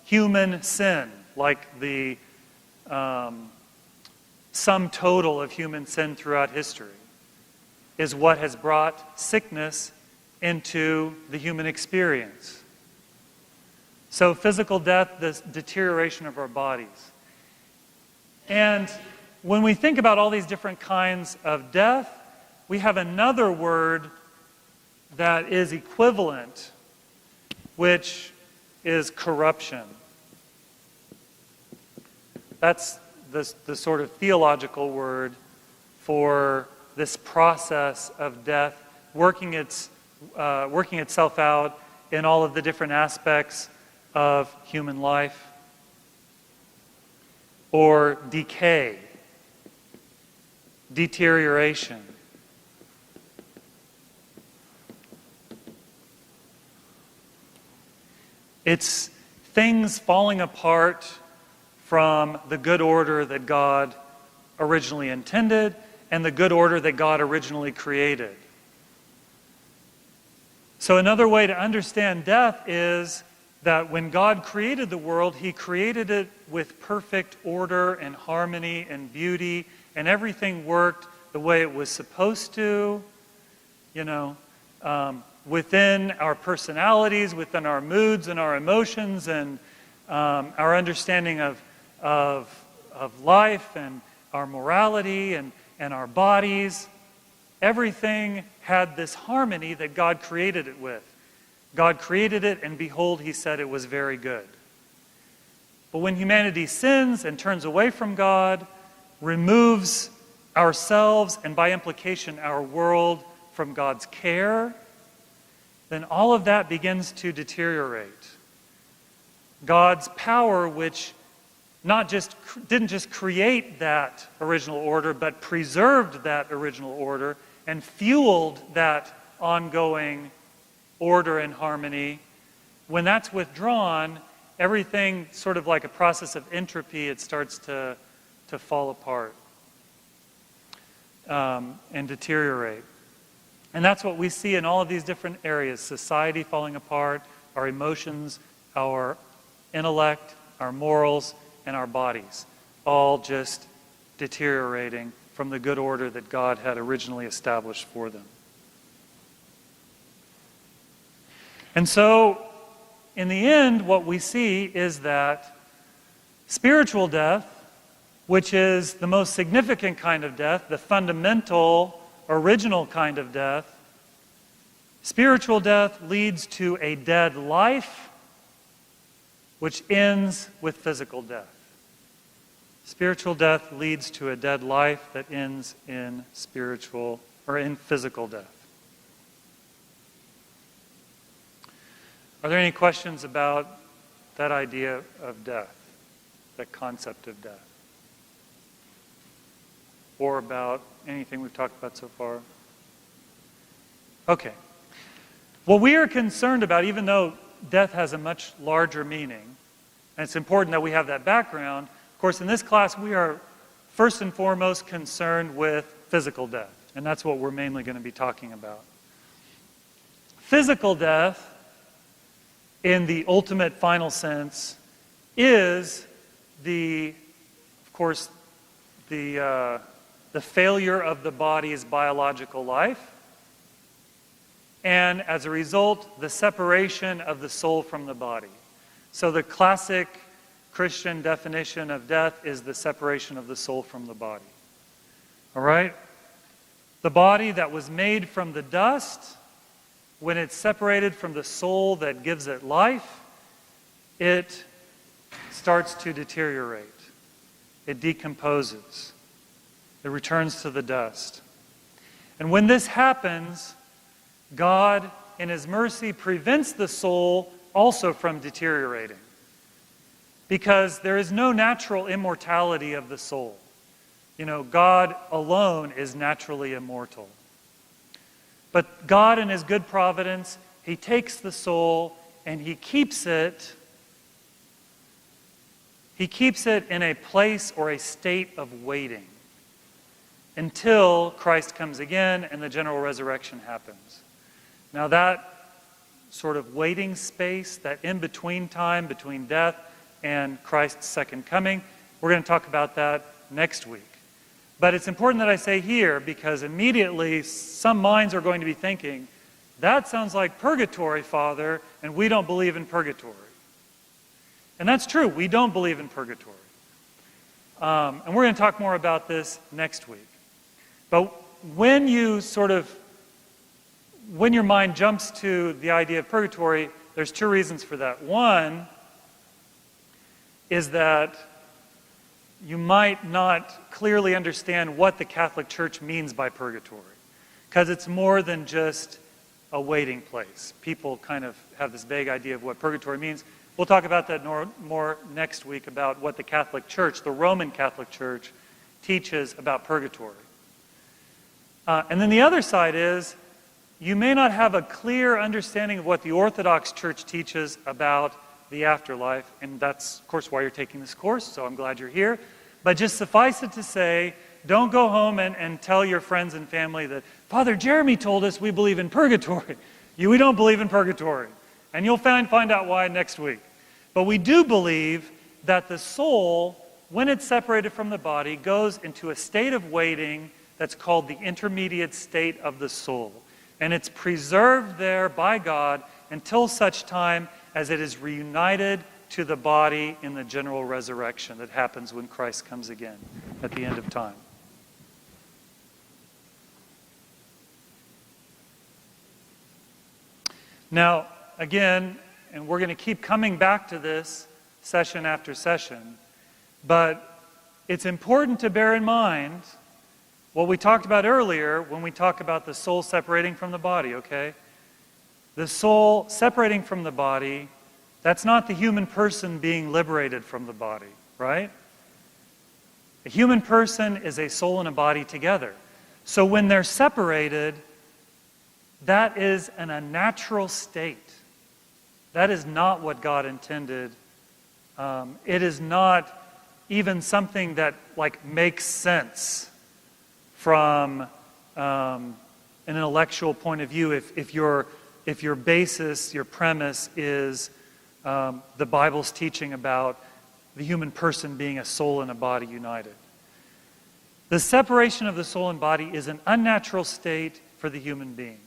human sin, like the sum total of human sin throughout history, is what has brought sickness into the human experience. So physical death, the deterioration of our bodies. And when we think about all these different kinds of death, we have another word that is equivalent, which is corruption. That's the sort of theological word for this process of death working itself out in all of the different aspects of human life, or decay, deterioration. It's things falling apart from the good order that God originally intended and the good order that God originally created. So another way to understand death is that when God created the world, He created it with perfect order and harmony and beauty and everything worked the way it was supposed to, within our personalities, within our moods and our emotions, and our understanding of life and our morality and our bodies. Everything had this harmony that God created it with. God created it, and behold, he said it was very good. But when humanity sins and turns away from God, removes ourselves, and by implication our world, from God's care, then all of that begins to deteriorate. God's power, which didn't just create that original order, but preserved that original order and fueled that ongoing order and harmony, when that's withdrawn, everything, sort of like a process of entropy, it starts to fall apart and deteriorate. And that's what we see in all of these different areas: society falling apart, our emotions, our intellect, our morals, and our bodies, all just deteriorating from the good order that God had originally established for them. And so, in the end, what we see is that spiritual death, which is the most significant kind of death, the fundamental, original kind of death, spiritual death leads to a dead life, which ends with physical death. Spiritual death leads to a dead life that ends in physical death. Are there any questions about that idea of death, that concept of death? Or about anything we've talked about so far? Okay. What we are concerned about, even though death has a much larger meaning, and it's important that we have that background, of course, in this class we are first and foremost concerned with physical death, and that's what we're mainly going to be talking about. Physical death, in the ultimate final sense, is the failure of the body's biological life, and as a result, the separation of the soul from the body. So the classic Christian definition of death is the separation of the soul from the body. All right? The body that was made from the dust, when it's separated from the soul that gives it life, it starts to deteriorate. It decomposes. It returns to the dust. And when this happens, God, in His mercy, prevents the soul also from deteriorating. Because there is no natural immortality of the soul. God alone is naturally immortal. But God, in His good providence, He takes the soul and He keeps it. He keeps it in a place or a state of waiting until Christ comes again and the general resurrection happens. Now that sort of waiting space, that in-between time between death and Christ's second coming, we're going to talk about that next week. But it's important that I say here, because immediately some minds are going to be thinking, that sounds like purgatory, Father, and we don't believe in purgatory. And that's true, we don't believe in purgatory. And we're going to talk more about this next week. But when your mind jumps to the idea of purgatory, there's two reasons for that. One is that you might not clearly understand what the Catholic Church means by purgatory, because it's more than just a waiting place. People kind of have this vague idea of what purgatory means. We'll talk about that more next week, about what the Catholic Church, the Roman Catholic Church, teaches about purgatory. And then the other side is, you may not have a clear understanding of what the Orthodox Church teaches about the afterlife, and that's, of course, why you're taking this course, so I'm glad you're here. But just suffice it to say, don't go home and tell your friends and family that, Father Jeremy told us we believe in purgatory. We don't believe in purgatory. And you'll find out why next week. But we do believe that the soul when it's separated from the body, goes into a state of waiting that's called the intermediate state of the soul. And it's preserved there by God until such time as it is reunited to the body in the general resurrection that happens when Christ comes again at the end of time. Now, again, and we're going to keep coming back to this session after session, but it's important to bear in mind what we talked about earlier when we talk about the soul separating from the body, okay? The soul separating from the body, that's not the human person being liberated from the body, right? A human person is a soul and a body together. So when they're separated, that is an unnatural state. That is not what God intended. It is not even something that makes sense from an intellectual point of view. If your basis, your premise is the Bible's teaching about the human person being a soul and a body united. The separation of the soul and body is an unnatural state for the human being.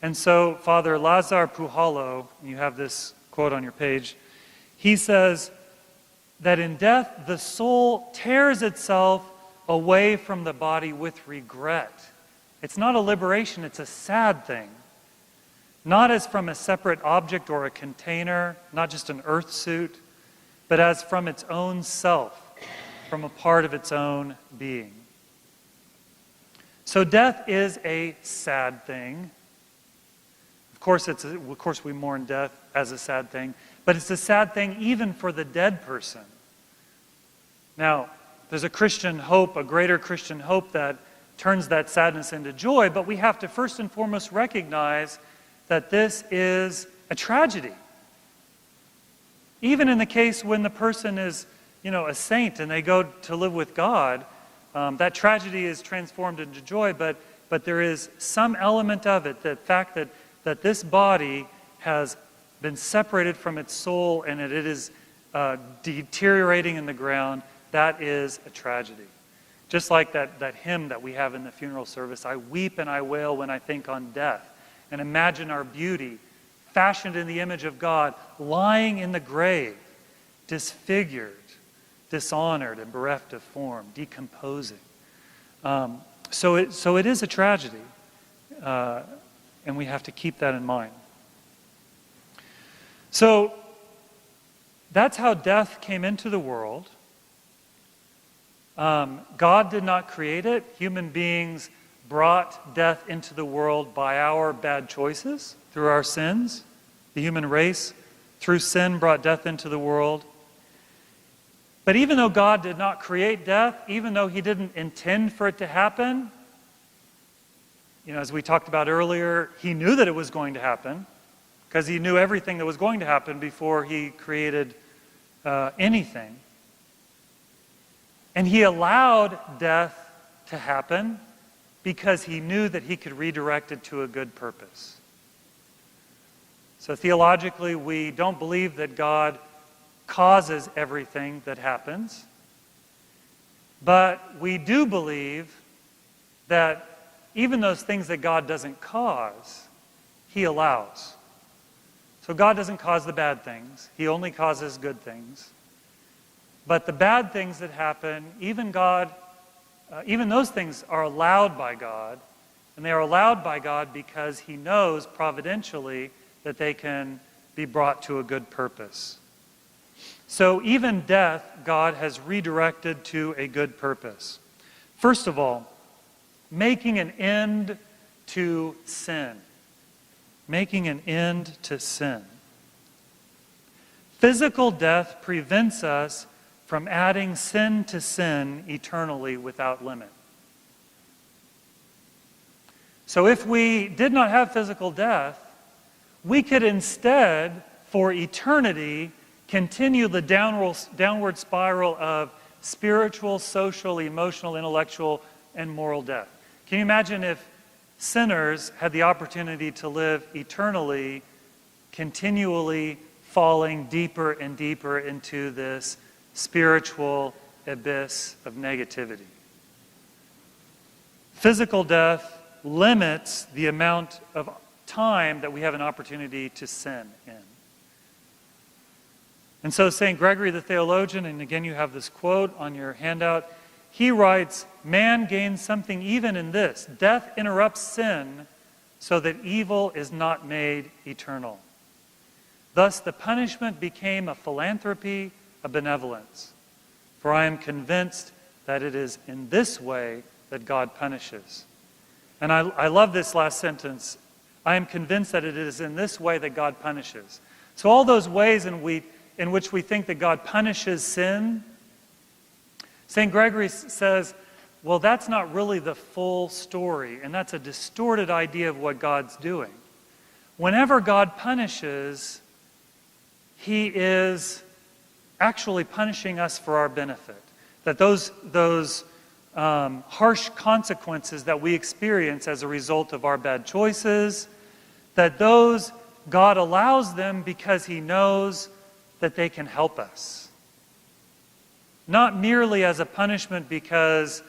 And so Father Lazar Puhalo, you have this quote on your page, he says that in death the soul tears itself away from the body with regret. It's not a liberation, it's a sad thing. Not as from a separate object or a container, not just an earth suit, but as from its own self, from a part of its own being. So death is a sad thing. Of course we mourn death as a sad thing, but it's a sad thing even for the dead person. Now, there's a Christian hope, a greater Christian hope that turns that sadness into joy, but we have to first and foremost recognize that this is a tragedy. Even in the case when the person is, a saint and they go to live with God, that tragedy is transformed into joy, but there is some element of it, the fact that this body has been separated from its soul and it is deteriorating in the ground, that is a tragedy. Just like that hymn that we have in the funeral service, I weep and I wail when I think on death, and imagine our beauty, fashioned in the image of God, lying in the grave, disfigured, dishonored, and bereft of form, decomposing. So it is a tragedy, and we have to keep that in mind. So that's how death came into the world. God did not create it. Human beings brought death into the world by our bad choices, through our sins. The human race, through sin, brought death into the world. But even though God did not create death, even though He didn't intend for it to happen, as we talked about earlier, He knew that it was going to happen, because He knew everything that was going to happen before He created anything. And He allowed death to happen because He knew that He could redirect it to a good purpose. So theologically, we don't believe that God causes everything that happens, but we do believe that even those things that God doesn't cause, He allows. So God doesn't cause the bad things. He only causes good things. But the bad things that happen, even those things are allowed by God. And they are allowed by God because He knows providentially that they can be brought to a good purpose. So even death, God has redirected to a good purpose. First of all, making an end to sin. Making an end to sin. Physical death prevents us from adding sin to sin eternally without limit. So if we did not have physical death, we could instead, for eternity, continue the downward spiral of spiritual, social, emotional, intellectual, and moral death. Can you imagine if sinners had the opportunity to live eternally, continually falling deeper and deeper into this spiritual abyss of negativity. Physical death limits the amount of time that we have an opportunity to sin in. And so St. Gregory the theologian, and again you have this quote on your handout, he writes, "Man gains something even in this. Death interrupts sin so that evil is not made eternal. Thus the punishment became a philanthropy, a benevolence. For I am convinced that it is in this way that God punishes." And I love this last sentence. I am convinced that it is in this way that God punishes. So all those ways in which we think that God punishes sin, St. Gregory says, well, that's not really the full story, and that's a distorted idea of what God's doing. Whenever God punishes, He is actually punishing us for our benefit. That those harsh consequences that we experience as a result of our bad choices, that those, God allows them because He knows that they can help us. Not merely as a punishment because,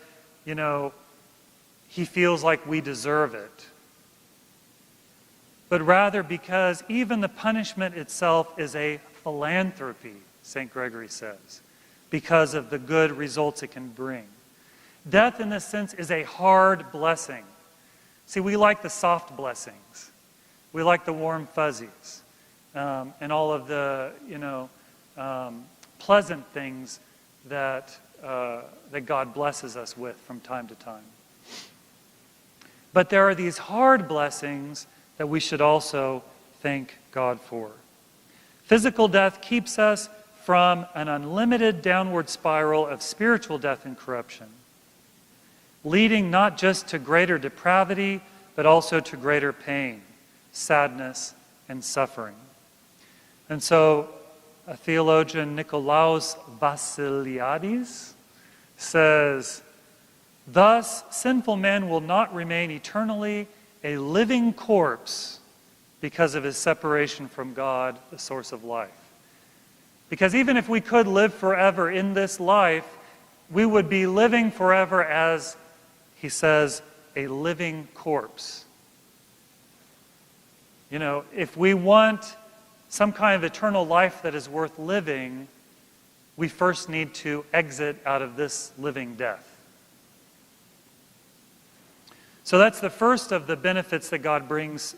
He feels like we deserve it, but rather because even the punishment itself is a philanthropy, St. Gregory says, because of the good results it can bring. Death, in this sense, is a hard blessing. See, we like the soft blessings. We like the warm fuzzies, and all of the, pleasant things that God blesses us with from time to time. But there are these hard blessings that we should also thank God for. Physical death keeps us from an unlimited downward spiral of spiritual death and corruption, leading not just to greater depravity, but also to greater pain, sadness, and suffering. And so, a theologian, Nikolaos Vasiliadis, says, "Thus, sinful man will not remain eternally a living corpse because of his separation from God, the source of life." Because even if we could live forever in this life, we would be living forever as, he says, a living corpse. If we want some kind of eternal life that is worth living, we first need to exit out of this living death. So that's the first of the benefits that God brings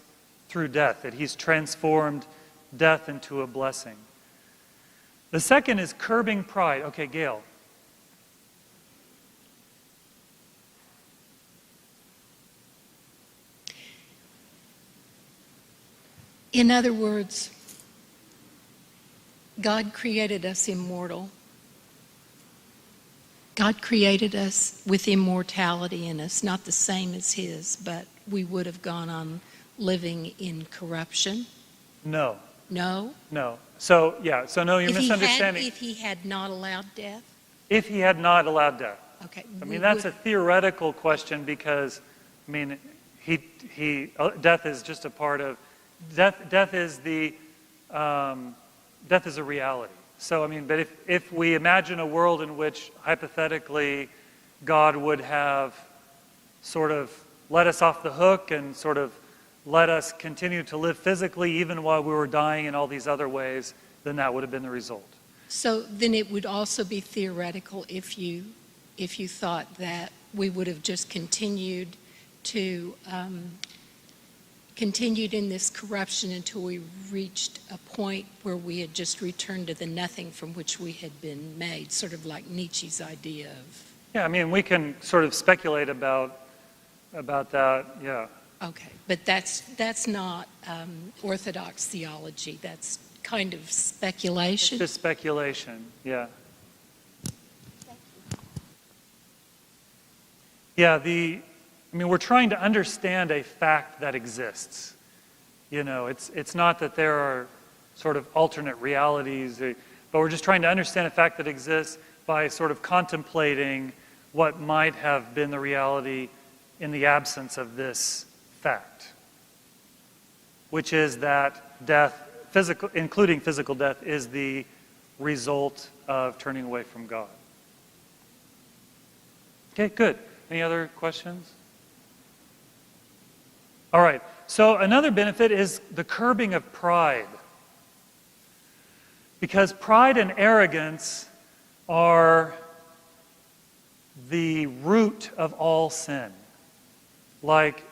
through death, that He's transformed death into a blessing. The second is curbing pride. Okay, Gail. In other words, God created us immortal. God created us with immortality in us, not the same as His, but we would have gone on living in corruption. No. No? No. So no, you're misunderstanding. If He had not allowed death? If He had not allowed death. Okay. That's a theoretical question because, death is just a part of, death is a reality. So, but if we imagine a world in which, hypothetically, God would have sort of let us off the hook and sort of let us continue to live physically even while we were dying in all these other ways, then that would have been the result. So then it would also be theoretical if you thought that we would have just continued in this corruption until we reached a point where we had just returned to the nothing from which we had been made, sort of like Nietzsche's idea of... Yeah, we can sort of speculate about that, yeah. Okay, but that's not Orthodox theology. That's kind of speculation. It's just speculation, yeah. Yeah, we're trying to understand a fact that exists. It's not that there are sort of alternate realities, but we're just trying to understand a fact that exists by sort of contemplating what might have been the reality in the absence of this fact, which is that death, including physical death, is the result of turning away from God. Okay, good. Any other questions? All right. So another benefit is the curbing of pride. Because pride and arrogance are the root of all sin. Like,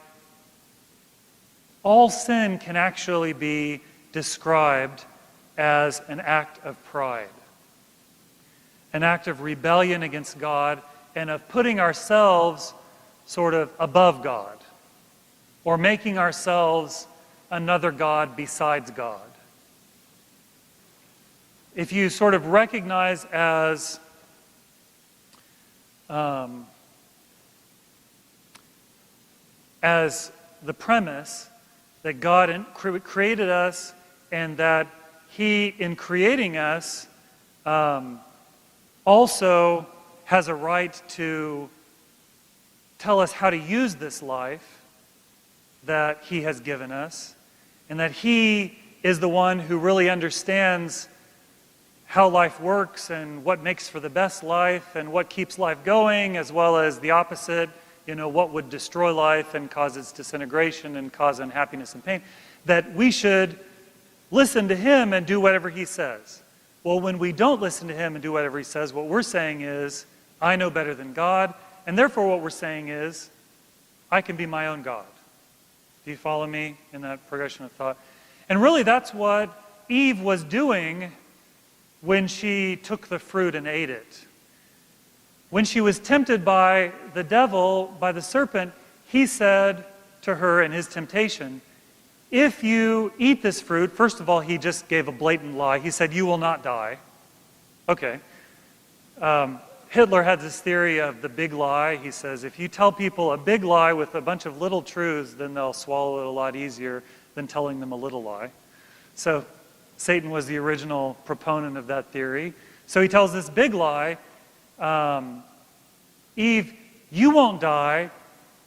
all sin can actually be described as an act of pride, an act of rebellion against God, and of putting ourselves sort of above God, or making ourselves another God besides God. If you sort of recognize as the premise that God created us, and that He, in creating us, also has a right to tell us how to use this life that He has given us, and that He is the one who really understands how life works and what makes for the best life and what keeps life going, as well as the opposite, what would destroy life and cause its disintegration and cause unhappiness and pain, that we should listen to Him and do whatever He says. Well, when we don't listen to Him and do whatever He says, what we're saying is, I know better than God, and therefore what we're saying is, I can be my own God. Do you follow me in that progression of thought? And really that's what Eve was doing when she took the fruit and ate it. When she was tempted by the devil, by the serpent, he said to her in his temptation, if you eat this fruit, first of all, he just gave a blatant lie. He said, you will not die. Okay. Hitler had this theory of the big lie. He says, if you tell people a big lie with a bunch of little truths, then they'll swallow it a lot easier than telling them a little lie. So Satan was the original proponent of that theory. So he tells this big lie, Eve, you won't die,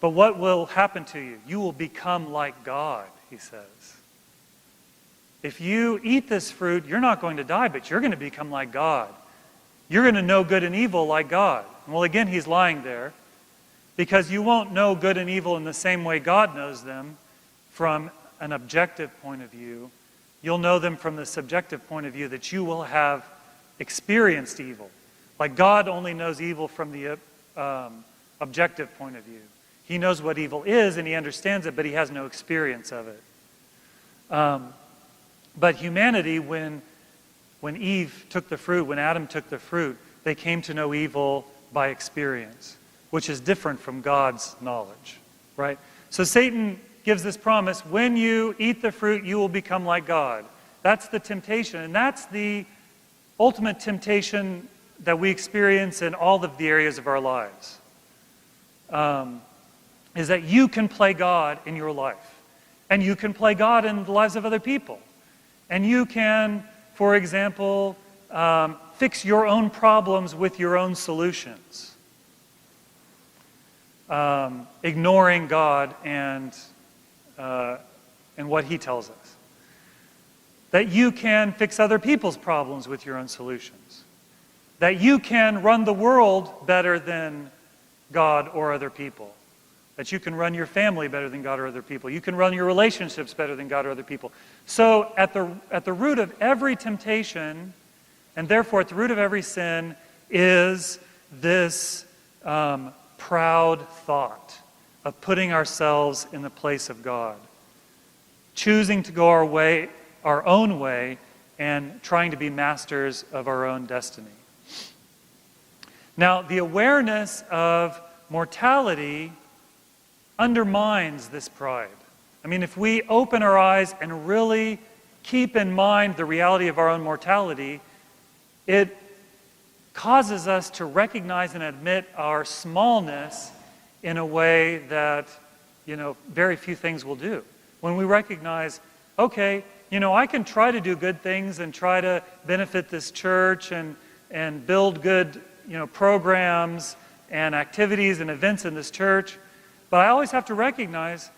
but what will happen to you? You will become like God, he says. If you eat this fruit, you're not going to die, but you're going to become like God. You're going to know good and evil like God. Well, again, he's lying there, because you won't know good and evil in the same way God knows them from an objective point of view. You'll know them from the subjective point of view that you will have experienced evil. Like God only knows evil from the objective point of view. He knows what evil is and he understands it, but he has no experience of it. But humanity, when Eve took the fruit, when Adam took the fruit, they came to know evil by experience, which is different from God's knowledge, right? So Satan gives this promise, when you eat the fruit, you will become like God. That's the temptation, and that's the ultimate temptation that we experience in all of the areas of our lives. Is that you can play God in your life. And you can play God in the lives of other people. And you can, for example, fix your own problems with your own solutions. Ignoring God and what He tells us. That you can fix other people's problems with your own solutions. That you can run the world better than God or other people. That you can run your family better than God or other people. You can run your relationships better than God or other people. So at the root of every temptation, and therefore at the root of every sin, is this proud thought of putting ourselves in the place of God. Choosing to go our own way, and trying to be masters of our own destiny. Now, the awareness of mortality undermines this pride. I mean, if we open our eyes and really keep in mind the reality of our own mortality, it causes us to recognize and admit our smallness in a way that, very few things will do. When we recognize, okay, I can try to do good things and try to benefit this church and build good, programs and activities and events in this church, but I always have to recognize,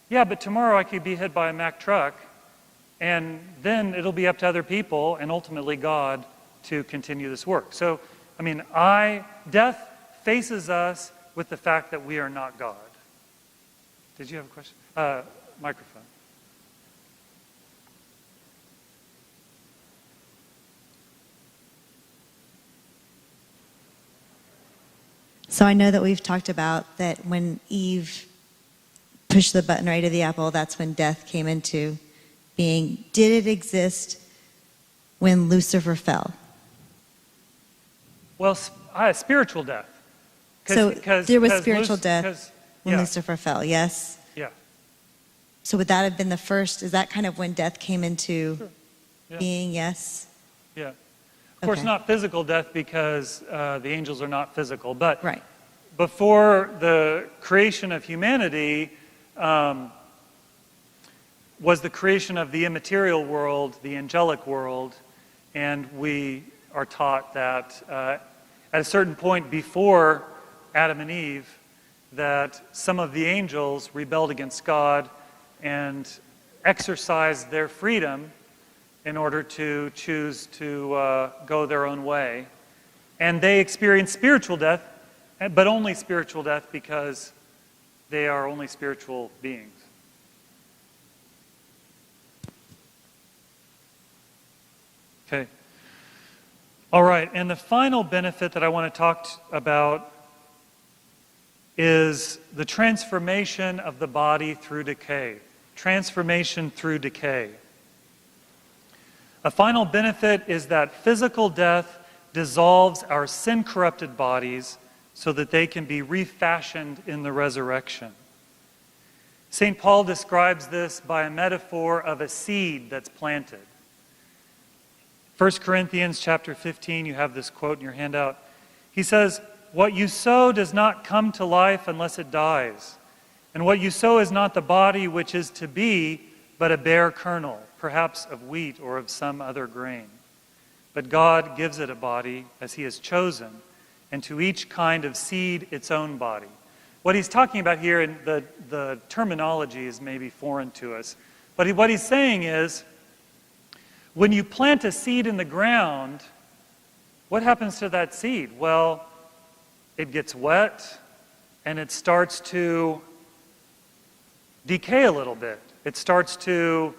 but tomorrow I could be hit by a Mack truck, and then it'll be up to other people and ultimately God to continue this work. So, I mean, death faces us with the fact that we are not God. Did you have a question? Microphone. So I know that we've talked about that when Eve pushed the button right of the apple, that's when death came into being. Did it exist when Lucifer fell? Well, spiritual death. So there was spiritual death when Lucifer fell, yes? Yeah. So would that have been the first, is that kind of when death came into Yeah. being, yes? Yeah. Of course, Okay. not physical death because the angels are not physical. But Right. before the creation of humanity was the creation of the immaterial world, the angelic world, and we are taught that at a certain point before Adam and Eve, that some of the angels rebelled against God and exercised their freedom in order to choose to go their own way. And they experienced spiritual death, but only spiritual death because they are only spiritual beings. Okay. All right, and the final benefit that I want to talk about is the transformation of the body through decay. Transformation through decay. A final benefit is that physical death dissolves our sin-corrupted bodies so that they can be refashioned in the resurrection. St. Paul describes this by a metaphor of a seed that's planted. 1 Corinthians chapter 15, you have this quote in your handout. He says, "What you sow does not come to life unless it dies. And what you sow is not the body which is to be, but a bare kernel, perhaps of wheat or of some other grain. But God gives it a body as he has chosen, and to each kind of seed its own body." What he's talking about here, and the terminology is maybe foreign to us, but what he's saying is, when you plant a seed in the ground, what happens to that seed? Well, it gets wet, and it starts to decay a little bit. It starts to,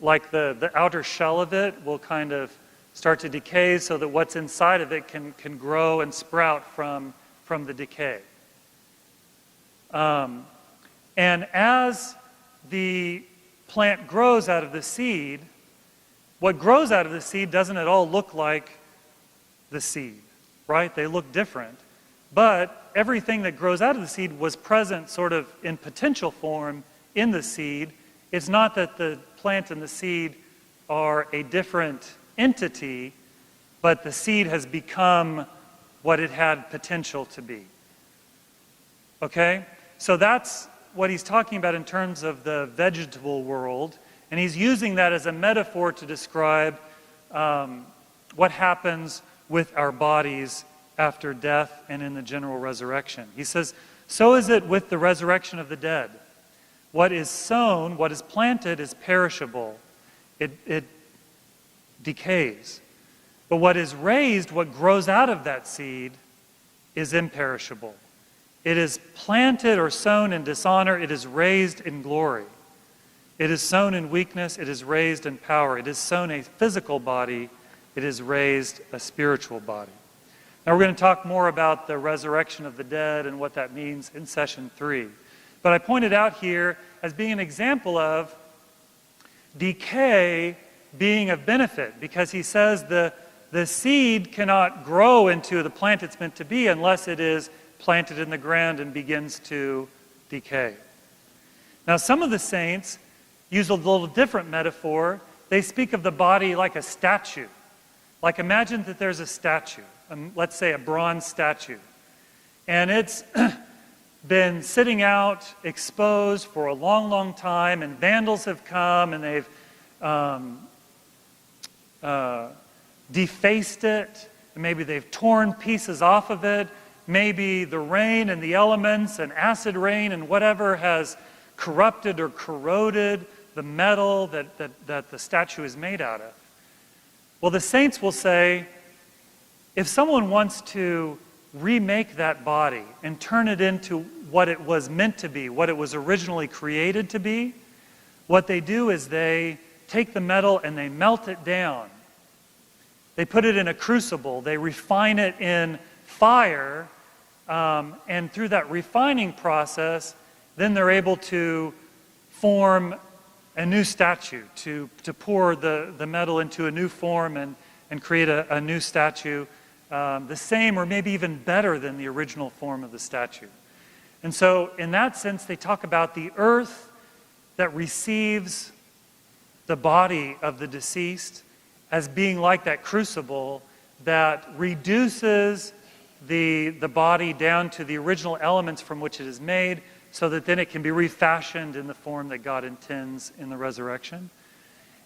like the outer shell of it will kind of start to decay so that what's inside of it can grow and sprout from the decay. And as the plant grows out of the seed, what grows out of the seed doesn't at all look like the seed, right? They look different. But everything that grows out of the seed was present sort of in potential form in the seed. It's not that the plant and the seed are a different entity, but the seed has become what it had potential to be. Okay? So that's what he's talking about in terms of the vegetable world, and he's using that as a metaphor to describe what happens with our bodies after death and in the general resurrection. He says, "So is it with the resurrection of the dead. What is sown, what is planted, is perishable. It decays. But what is raised, what grows out of that seed, is imperishable. It is planted or sown in dishonor, it is raised in glory. It is sown in weakness, it is raised in power. It is sown a physical body, it is raised a spiritual body." Now we're going to talk more about the resurrection of the dead and what that means in session 3. But I pointed out here as being an example of decay being of benefit, because he says the seed cannot grow into the plant it's meant to be unless it is planted in the ground and begins to decay. Now some of the saints use a little different metaphor. They speak of the body like a statue. Like imagine that there's a statue, let's say a bronze statue, and it's been sitting out exposed for a long, long time, and vandals have come and they've defaced it, and maybe they've torn pieces off of it. Maybe the rain and the elements and acid rain and whatever has corrupted or corroded the metal that the statue is made out of. Well, the saints will say, if someone wants to remake that body and turn it into what it was meant to be, what it was originally created to be, what they do is they take the metal and they melt it down. They put it in a crucible. They refine it in fire. And through that refining process, then they're able to form a new statue, to pour the metal into a new form and create a new statue, the same or maybe even better than the original form of the statue. And so in that sense, they talk about the earth that receives the body of the deceased as being like that crucible that reduces the body down to the original elements from which it is made, so that then it can be refashioned in the form that God intends in the resurrection.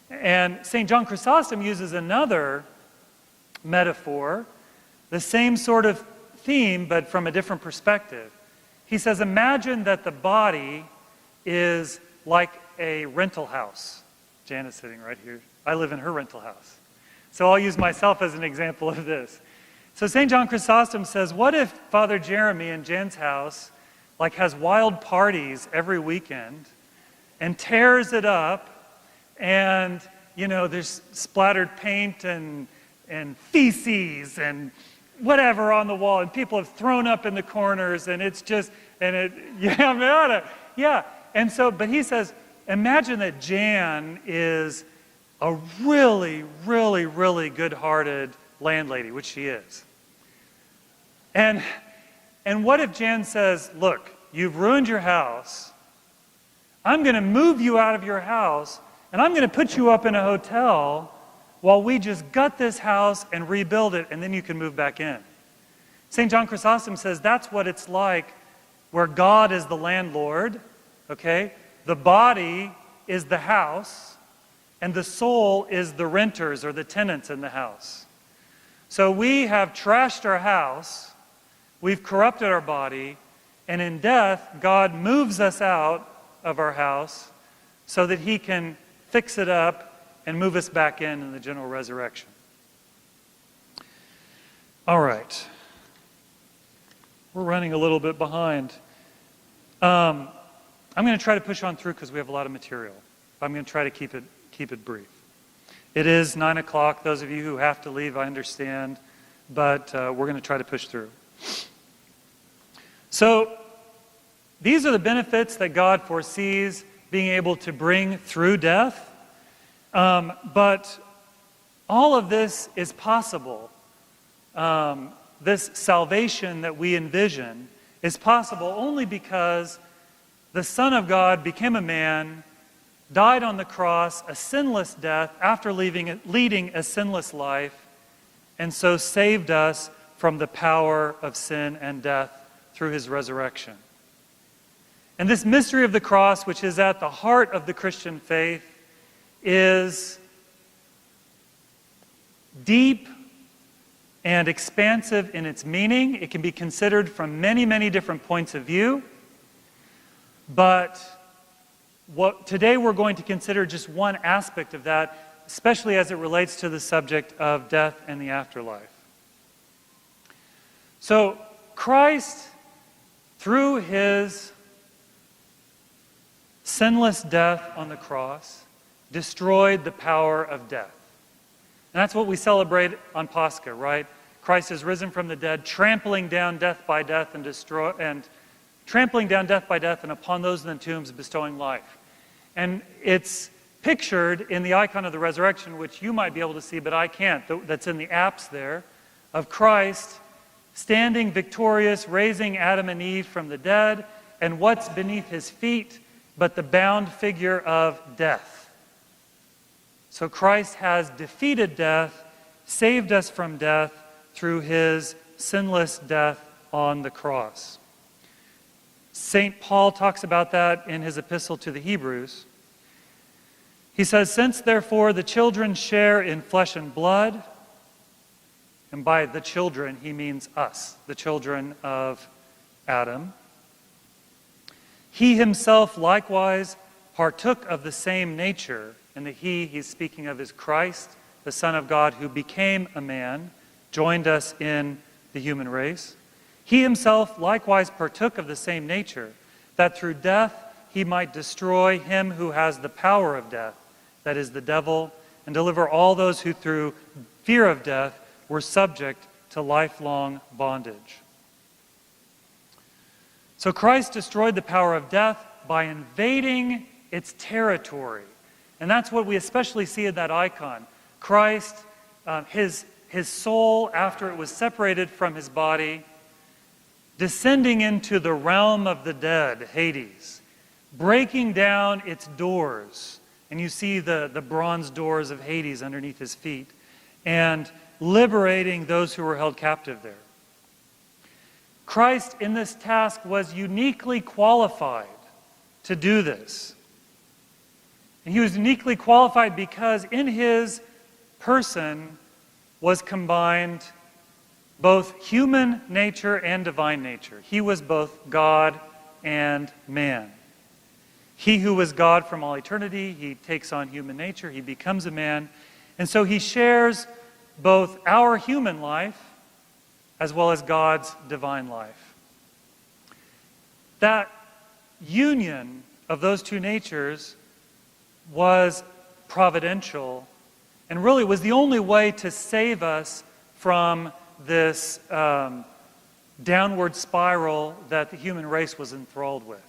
And St. John Chrysostom uses another metaphor, the same sort of theme, but from a different perspective. He says, imagine that the body is like a rental house. Jan is sitting right here. I live in her rental house. So I'll use myself as an example of this. So St. John Chrysostom says, what if Father Jeremy in Jan's house has wild parties every weekend and tears it up, and, there's splattered paint and feces and whatever on the wall, and people have thrown up in the corners, and it's just, yeah. And so, but he says, imagine that Jan is a really, really, really good-hearted landlady, which she is. And what if Jan says, look, you've ruined your house. I'm going to move you out of your house, and I'm going to put you up in a hotel while we just gut this house and rebuild it, and then you can move back in. St. John Chrysostom says that's what it's like where God is the landlord, okay? The body is the house, and the soul is the renters or the tenants in the house. So we have trashed our house, we've corrupted our body, and in death, God moves us out of our house so that he can fix it up and move us back in the general resurrection. All right. We're running a little bit behind. I'm going to try to push on through because we have a lot of material. I'm going to try to keep it brief. It is 9 o'clock. Those of you who have to leave, I understand, but we're going to try to push through. So these are the benefits that God foresees being able to bring through death. But all of this is possible. This salvation that we envision is possible only because the Son of God became a man, died on the cross, a sinless death, after leading a sinless life, and so saved us from the power of sin and death through his resurrection. And this mystery of the cross, which is at the heart of the Christian faith, is deep and expansive in its meaning. It can be considered from many, many different points of view. But today we're going to consider just one aspect of that, especially as it relates to the subject of death and the afterlife. So Christ, through his sinless death on the cross, destroyed the power of death. And that's what we celebrate on Pascha, right? Christ is risen from the dead, trampling down death by death and trampling down death by death, and upon those in the tombs bestowing life. And it's pictured in the icon of the resurrection, which you might be able to see, but I can't. That's in the apse there, of Christ standing victorious, raising Adam and Eve from the dead, and what's beneath his feet but the bound figure of death. So Christ has defeated death, saved us from death through his sinless death on the cross. St. Paul talks about that in his epistle to the Hebrews. He says, since therefore the children share in flesh and blood, and by the children he means us, the children of Adam, he himself likewise partook of the same nature, and the he's speaking of is Christ, the Son of God who became a man, joined us in the human race. He himself likewise partook of the same nature, that through death he might destroy him who has the power of death, that is the devil, and deliver all those who through fear of death were subject to lifelong bondage. So Christ destroyed the power of death by invading its territory. And that's what we especially see in that icon. Christ, his soul, after it was separated from his body, descending into the realm of the dead, Hades, breaking down its doors. And you see the bronze doors of Hades underneath his feet, and liberating those who were held captive there. Christ in this task was uniquely qualified to do this. And he was uniquely qualified because in his person was combined both human nature and divine nature. He was both God and man. He who was God from all eternity, he takes on human nature, he becomes a man. And so he shares both our human life as well as God's divine life. That union of those two natures was providential and really was the only way to save us from this downward spiral that the human race was enthralled with.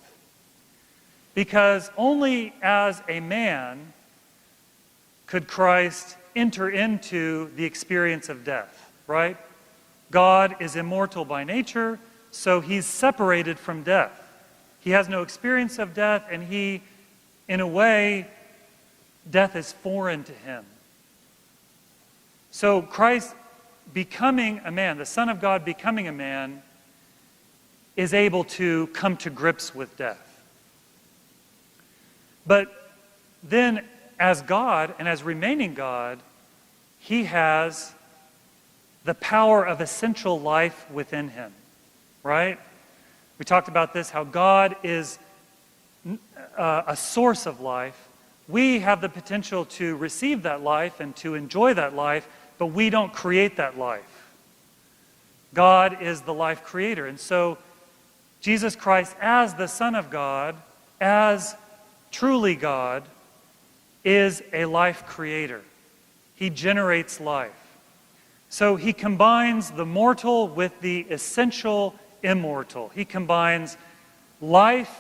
Because only as a man could Christ enter into the experience of death, right? God is immortal by nature, so he's separated from death. He has no experience of death, and he, in a way, death is foreign to him. So Christ becoming a man, the Son of God becoming a man, is able to come to grips with death. But then, as God and as remaining God, he has the power of essential life within him, right? We talked about this, how God is a source of life. We have the potential to receive that life and to enjoy that life, but we don't create that life. God is the life creator. And so Jesus Christ, as the Son of God, as truly God, is a life creator. He generates life. So he combines the mortal with the essential immortal. He combines life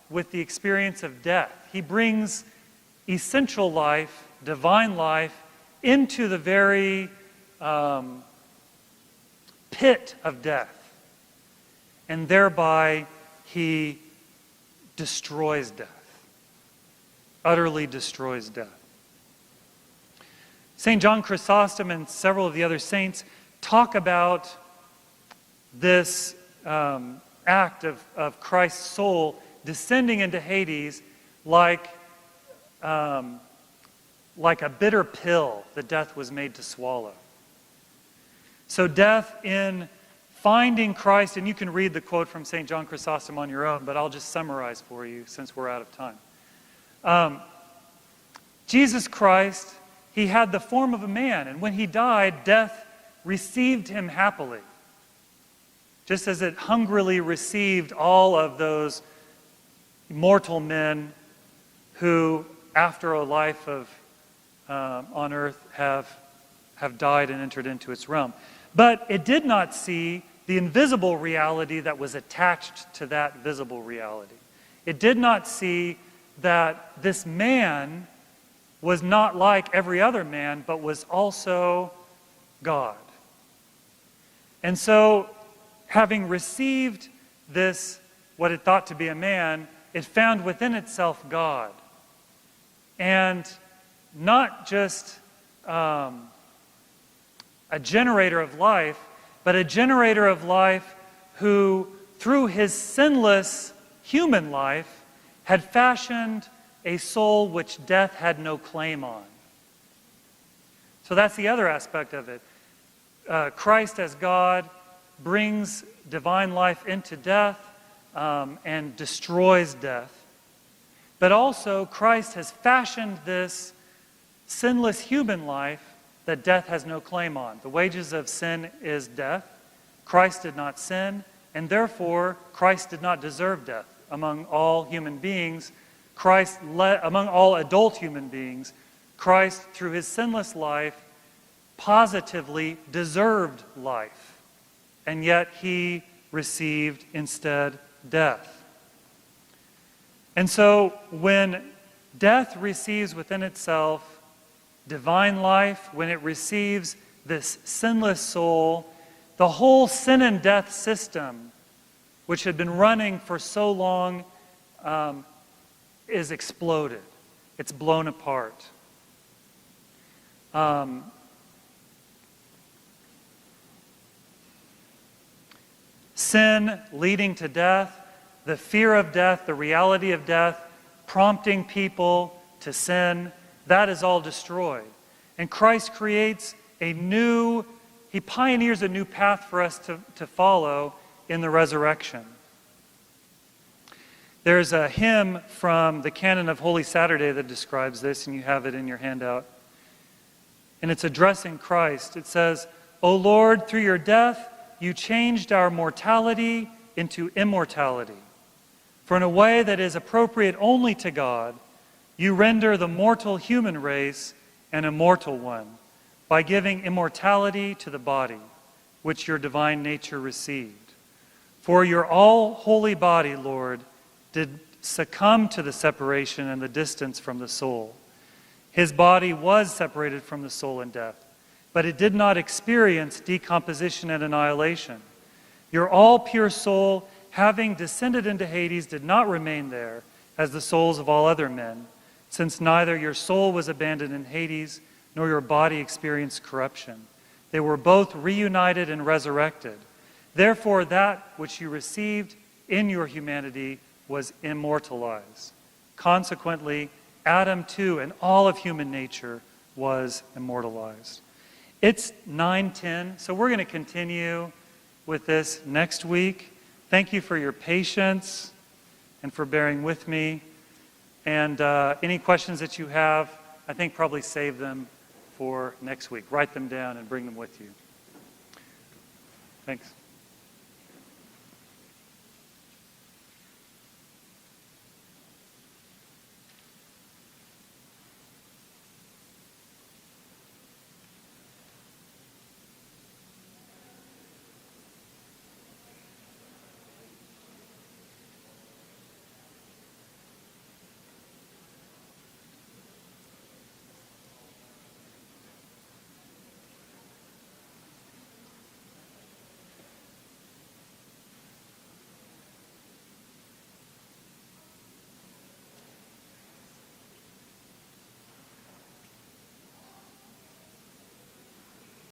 with the experience of death. He brings essential life, divine life, into the very pit of death. And thereby he destroys death. Utterly destroys death. St. John Chrysostom and several of the other saints talk about this act of Christ's soul descending into Hades like a bitter pill that death was made to swallow. So death, in finding Christ, and you can read the quote from St. John Chrysostom on your own, but I'll just summarize for you since we're out of time. Jesus Christ, he had the form of a man, and when he died, death received him happily. Just as it hungrily received all of those mortal men who, after a life of on earth, have died and entered into its realm. But it did not see the invisible reality that was attached to that visible reality. It did not see that this man was not like every other man, but was also God. And so, having received this, what it thought to be a man, it found within itself God. And not just a generator of life, but a generator of life who, through his sinless human life, had fashioned a soul which death had no claim on. So that's the other aspect of it. Christ as God brings divine life into death and destroys death. But also Christ has fashioned this sinless human life that death has no claim on. The wages of sin is death. Christ did not sin, and therefore Christ did not deserve death. Among all human beings, among all adult human beings, Christ, through his sinless life, positively deserved life, and yet he received instead death. And so when death receives within itself divine life, when it receives this sinless soul, the whole sin and death system, which had been running for so long, is exploded. It's blown apart. Sin leading to death, the fear of death, the reality of death, prompting people to sin, that is all destroyed. And Christ creates he pioneers a new path for us to follow in the resurrection. There's a hymn from the canon of Holy Saturday that describes this, and you have it in your handout. And it's addressing Christ. It says, "O Lord, through your death, you changed our mortality into immortality. For in a way that is appropriate only to God, you render the mortal human race an immortal one by giving immortality to the body, which your divine nature received. For your all-holy body, Lord, did succumb to the separation and the distance from the soul. His body was separated from the soul in death, but it did not experience decomposition and annihilation. Your all-pure soul, having descended into Hades, did not remain there as the souls of all other men, since neither your soul was abandoned in Hades, nor your body experienced corruption. They were both reunited and resurrected. Therefore, that which you received in your humanity was immortalized. Consequently, Adam too, and all of human nature, was immortalized." It's 9:10, so we're going to continue with this next week. Thank you for your patience and for bearing with me. And any questions that you have, I think probably save them for next week. Write them down and bring them with you. Thanks.